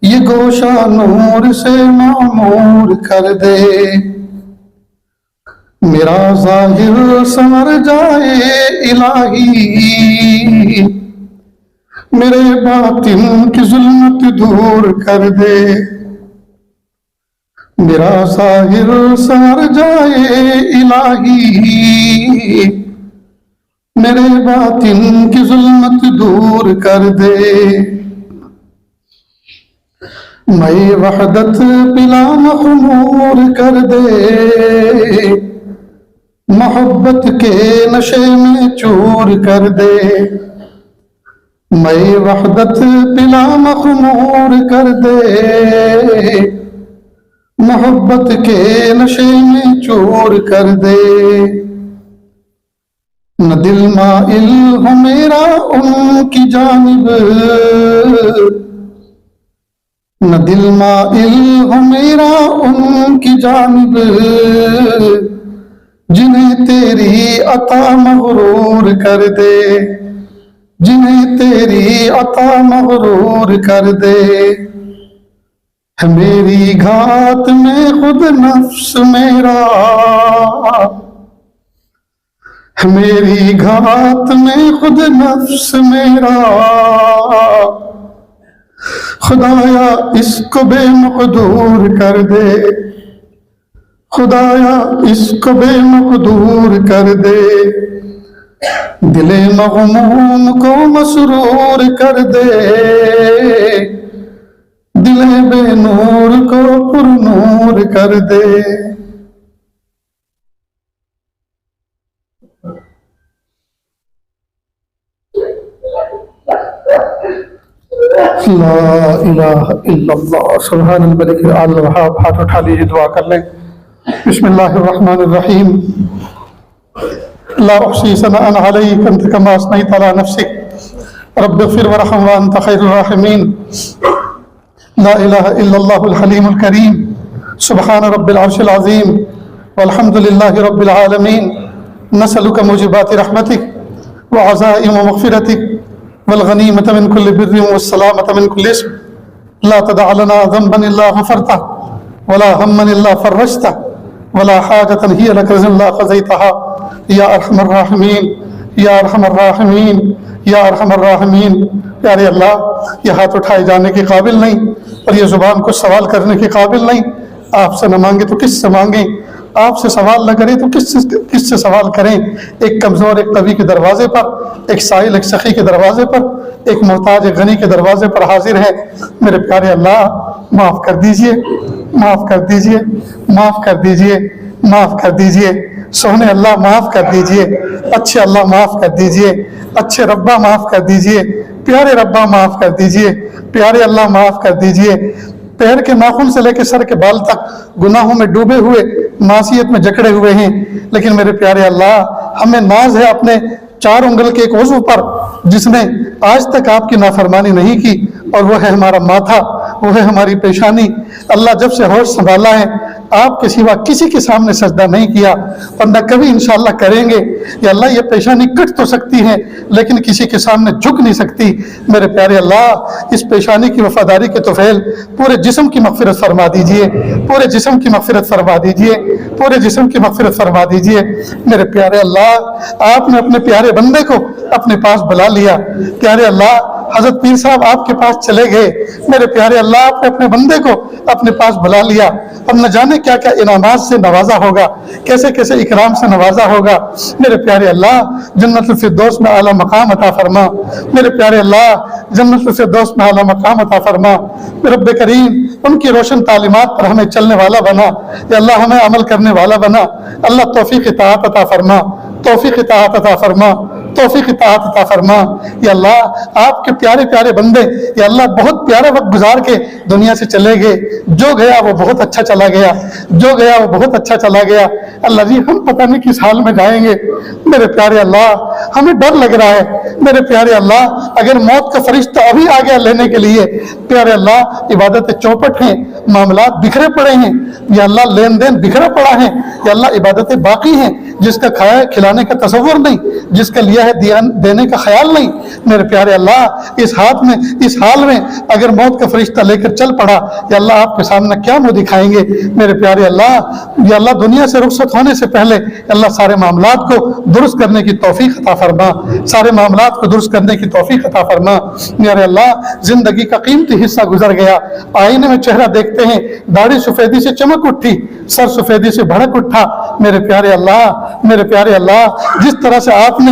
یہ گوشہ نور سے معمور کر دے، میرا ظاہر سنور جائے الہی، میرے باطن کی ظلمت دور کر دے، میرا ظاہر سنور جائے الہی، میرے باطن کی ظلمت دور کر دے، میں وحدت پلا مخمور کر دے، محبت کے نشے میں چور کر دے، میں وحدت پلا مخمور کر دے، محبت کے نشے میں چور کر دے، نہ دل مائل ہو میرا ان کی جانب، نہ دل مائل ہو میرا ان کی جانب، جنہیں تیری عطا مغرور کر دے، جنہیں تیری عطا مغرور کر دے، ہے میری گھات میں خود نفس میرا، ہے میری گھات میں خود نفس میرا، خدایا اس کو بے مقدور کر دے، خدایا اس کو بے مقدور کر دے، دل مغموم کو مسرور کر دے، دل بے نور کو پر نور کر دے۔ لا الہ الا اللہ، سبحان الملک العال الوہاب۔ ہاتھ اٹھا لیجیے، دعا کر لیں۔ بسم اللہ الرحمن الرحیم۔ لا احصی ثناء علیک انت کما اثنیت علی نفسک رب اغفر وارحم وانت خیر الراحمین۔ لا الہ الا اللہ الحلیم الکریم، سبحان رب العرش العظیم، والحمد للہ رب العالمین۔ نسألک موجبات رحمتک وعزائم مغفرتک والغنیمة من كل بر والسلامة من كل اسم، لا تدع لنا ذنبا إلا غفرته ولا هما إلا فرجته ولا حاجة هي لك رضا إلا قضيتها يا أرحم الراحمين يا أرحم الراحمين یا ارحم الراحمین۔ پیارے اللہ، یہ ہاتھ اٹھائے جانے کے قابل نہیں اور یہ زبان کو سوال کرنے کے قابل نہیں۔ آپ سے نہ مانگے تو کس سے مانگیں؟ آپ سے سوال نہ کریں تو کس سے سوال کریں؟ ایک کمزور ایک قوی کے دروازے پر، ایک سائل ایک سخی کے دروازے پر، ایک محتاج ایک غنی کے دروازے پر حاضر ہے۔ میرے پیارے اللہ، معاف کر دیجئے، معاف کر دیجئے، معاف کر دیجئے، معاف کر دیجئے۔ سونے اللہ معاف کر دیجئے، اچھے اللہ معاف کر دیجئے، اچھے ربا معاف کر دیجئے، پیارے ربا معاف کر دیجئے، پیارے اللہ معاف کر دیجئے۔ پیر کے ناخن سے لے کے سر کے بال تک گناہوں میں ڈوبے ہوئے، معصیت میں جکڑے ہوئے ہیں، لیکن میرے پیارے اللہ، ہمیں ناز ہے اپنے 4 انگل کے ایک عضو پر جس نے آج تک آپ کی نافرمانی نہیں کی، اور وہ ہے ہمارا ماتھا، وہ ہے ہماری پیشانی۔ اللہ، جب سے ہوش سنبھالا ہے آپ کے سوا کسی کے سامنے سجدہ نہیں کیا اور نہ کبھی انشاءاللہ کریں گے۔ یا اللہ، یہ پیشانی کٹ تو سکتی ہے لیکن کسی کے سامنے جھک نہیں سکتی۔ میرے پیارے اللہ، اس پیشانی کی وفاداری کے طفیل پورے جسم کی مغفرت فرما دیجئے، پورے جسم کی مغفرت فرما دیجئے، پورے جسم کی مغفرت فرما دیجئے۔ میرے پیارے اللہ، آپ نے اپنے پیارے بندے کو اپنے پاس بلا لیا۔ پیارے اللہ، حضرت پیر صاحب آپ کے پاس چلے گئے۔ میرے پیارے اللہ، آپ نے اپنے بندے کو اپنے پاس بلا لیا، اور نہ جانے کیا کیا انعامات سے نوازا ہوگا، کیسے کیسے اکرام سے نوازا ہوگا۔ میرے پیارے اللہ، جنت الفردوس میں اعلیٰ مقام عطا فرما۔ میرے پیارے اللہ، جنت الفردوس میں اعلیٰ مقام عطا فرما۔ رب کریم، ان کی روشن تعلیمات پر ہمیں چلنے والا بنا۔ یا اللہ، ہمیں عمل کرنے والا بنا۔ اللہ، توفیق اطاعت عطا فرما، توفیق اطاعت عطا فرما، توفیق اطاعت عطا فرما۔ یا اللہ، آپ کے پیارے پیارے بندے یا اللہ بہت پیارا وقت گزار کے دنیا سے چلے گئے۔ جو گیا وہ بہت اچھا چلا گیا، جو گیا وہ بہت اچھا چلا گیا۔ اللہ جی، ہم پتہ نہیں کس حال میں جائیں گے۔ میرے پیارے اللہ، ہمیں ڈر لگ رہا ہے۔ میرے پیارے اللہ، اگر موت کا فرشتہ ابھی آ گیا لینے کے لیے، پیارے اللہ، عبادتیں چوپٹ ہیں، معاملات بکھرے پڑے ہیں، یا اللہ لین دین بکھرا پڑا ہے، یا اللہ عبادتیں باقی ہیں، جس کا کھایا کھلانے کا تصور نہیں، جس کا لیا ہے دینے کا خیال نہیں۔ میرے پیارے اللہ، اس حال میں اگر موت کا فرشتہ لے کر چل پڑا، یا اللہ آپ کے سامنے کیا منہ دکھائیں گے؟ میرے پیارے اللہ، یا اللہ دنیا سے رخصت ہونے سے پہلے اللہ سارے معاملات کو درست کرنے کی توفیق عطا فرما، سارے معاملات کو درست کرنے کی توفیق عطا فرما۔ میرے اللہ، زندگی کا قیمتی حصہ گزر گیا، آئینے میں چہرہ دیکھتے ہیں، داڑھی سفیدی سے چمک اٹھی، سر سفیدی سے بھڑک اٹھا۔ میرے پیارے اللہ، میرے پیارے اللہ، جس طرح سے آپ نے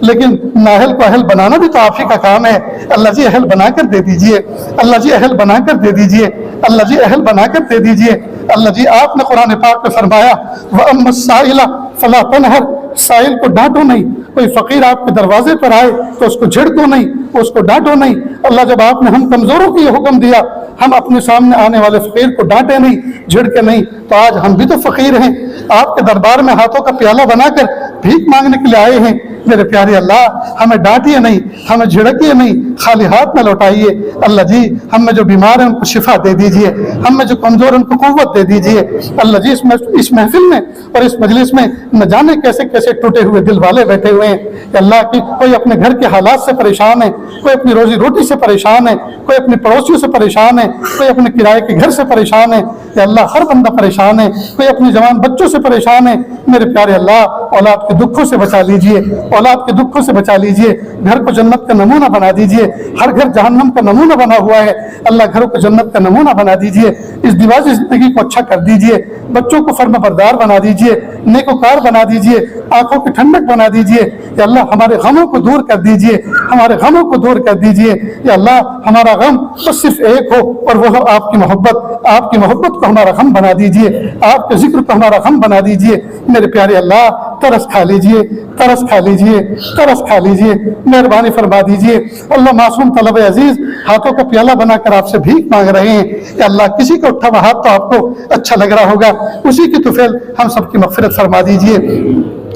لیکن نااہل کو اہل بنانا بھی تو آپ ہی کا کام ہے۔ اللہ جی اہل بنا کر دے دیجئے، اللہ جی اہل بنا کر دے دیجئے، اللہ جی اہل بنا کر دے دیجئے۔ اللہ جی آپ نے قرآن پاک میں فرمایا وَأَمَّا السَّائِلَ فَلَا تَنْهَرْ، سائل کو ڈانٹو نہیں۔ کوئی فقیر آپ کے دروازے پر آئے تو اس کو جھڑکو نہیں، اس کو ڈانٹو نہیں۔ اللہ جب آپ نے ہم کمزوروں کو یہ حکم دیا ہم اپنے سامنے آنے والے فقیر کو ڈانٹے نہیں، جھڑکے نہیں، تو آج ہم بھی تو فقیر ہیں، آپ کے دربار میں ہاتھوں کا پیالہ بنا کر بھیک مانگنے کے لیے آئے ہیں۔ میرے پیارے اللہ ہمیں ڈانٹیے نہیں، ہمیں جھڑکیے نہیں، خالی ہاتھ نہ لوٹائیے۔ اللہ جی ہم میں جو بیمار ہیں ان کو شفا دے دیجئے، ہم میں جو کمزور ہیں ان کو قوت دے دیجئے۔ اللہ جی اس محفل میں اور اس مجلس میں نہ جانے کیسے کیسے ٹوٹے ہوئے دل والے بیٹھے ہوئے ہیں کہ اللہ کی کوئی اپنے گھر کے حالات سے پریشان ہے، کوئی اپنی روزی روٹی سے پریشان ہے، کوئی اپنے پڑوسیوں سے پریشان ہے، کوئی اپنے کرائے کے گھر سے پریشان ہے۔ کہ اللہ ہر بندہ پریشان ہے، کوئی اپنے جوان بچوں سے پریشان ہے۔ میرے پیارے اللہ اولاد کے دکھوں سے بچا لیجئے، اولاد کے دکھوں سے بچا لیجئے، گھر کو جنت کا نمونہ بنا دیجئے۔ ہر گھر جہنم کا نمونہ بنا ہوا ہے، اللہ گھروں کو جنت کا نمونہ بنا دیجئے۔ اس دیواسی زندگی کو اچھا کر دیجئے، بچوں کو فرما بردار بنا دیجئے، نیکوکار بنا دیجئے، آنکھوں کی ٹھنڈک بنا دیجئے۔ یا اللہ ہمارے غموں کو دور کر دیجئے، ہمارے غموں کو دور کر دیجئے۔ یا اللہ ہمارا غم تو صرف ایک ہو اور وہ ہو آپ کی محبت، آپ کی محبت کو ہمارا غم بنا دیجئے، آپ کے ذکر کو ہمارا غم بنا دیجئے۔ میرے پیارے اللہ ترس کھا لیجئے، ترس کھا لیجئے، ترس کھا لیجئے، مہربانی فرما دیجئے۔ اللہ معصوم طلب عزیز ہاتھوں کا پیالہ بنا کر آپ سے بھیک مانگ رہے ہیں کہ اللہ کسی کا اٹھا ہوا ہاتھ تو آپ کو اچھا لگ رہا ہوگا، اسی کی طفیل ہم سب کی مغفرت فرما دیجئے۔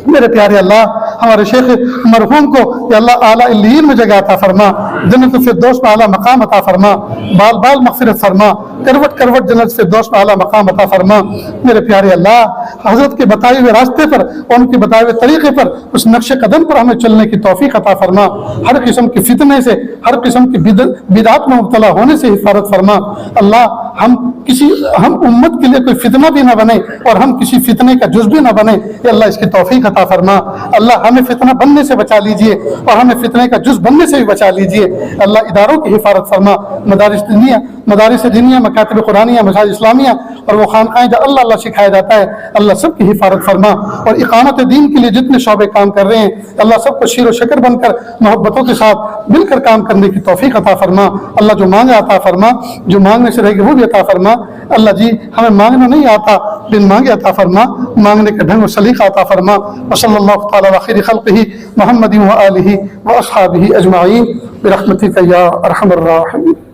میرے پیارے اللہ ہمارے شیخ مرحوم کو یا اللہ اعلیٰ علیین میں جگہ عطا فرما، جنت الفردوس میں اعلیٰ مقام عطا فرما، بال بال مغفرت فرما، کروٹ کروٹ جنت الفردوس میں اعلیٰ مقام عطا فرما۔ میرے پیارے اللہ حضرت کے بتائے ہوئے راستے پر اور ان کے بتائے ہوئے طریقے پر اس نقش قدم پر ہمیں چلنے کی توفیق عطا فرما، ہر قسم کی فتنے سے، ہر قسم کی بدعات میں مبتلا ہونے سے حفاظت فرما۔ اللہ ہم امت کے لیے کوئی فتنہ بھی نہ بنے اور ہم کسی فتنے کا جز بھی نہ بنے، یا اللہ اس کی توفیق عطا فرما۔ اللہ ہمیں فتنہ بننے سے بچا لیجئے اور ہمیں فتنے کا جز بننے سے بھی بچا لیجئے۔ اللہ اداروں کی حفاظت فرما، مدارس دینیہ، مکاتب قرآنیہ، مساجد اسلامیہ اور وہ خانقاہیں جہاں اللہ اللہ سکھایا جاتا ہے، اللہ سب کی حفاظت فرما۔ اور اقامت دین کے لیے جتنے شعبے کام کر رہے ہیں اللہ سب کو شیر و شکر بن کر محبتوں کے ساتھ مل کر کام کرنے کی توفیق عطا فرما۔ اللہ جو مانگا عطا فرما، جو مانگنے سے رہے گی وہ بھی عطا فرما۔ اللہ جی ہمیں مانگنا نہیں آتا، بن مانگے عطا فرما، مانگنے کا ڈھنگ و سلیقہ عطا فرما۔ وصلی اللہ تعالی علی خیر خلقہ محمد و آلہ و اصحابہ اجمعین برحمتک یا ارحم الراحمین۔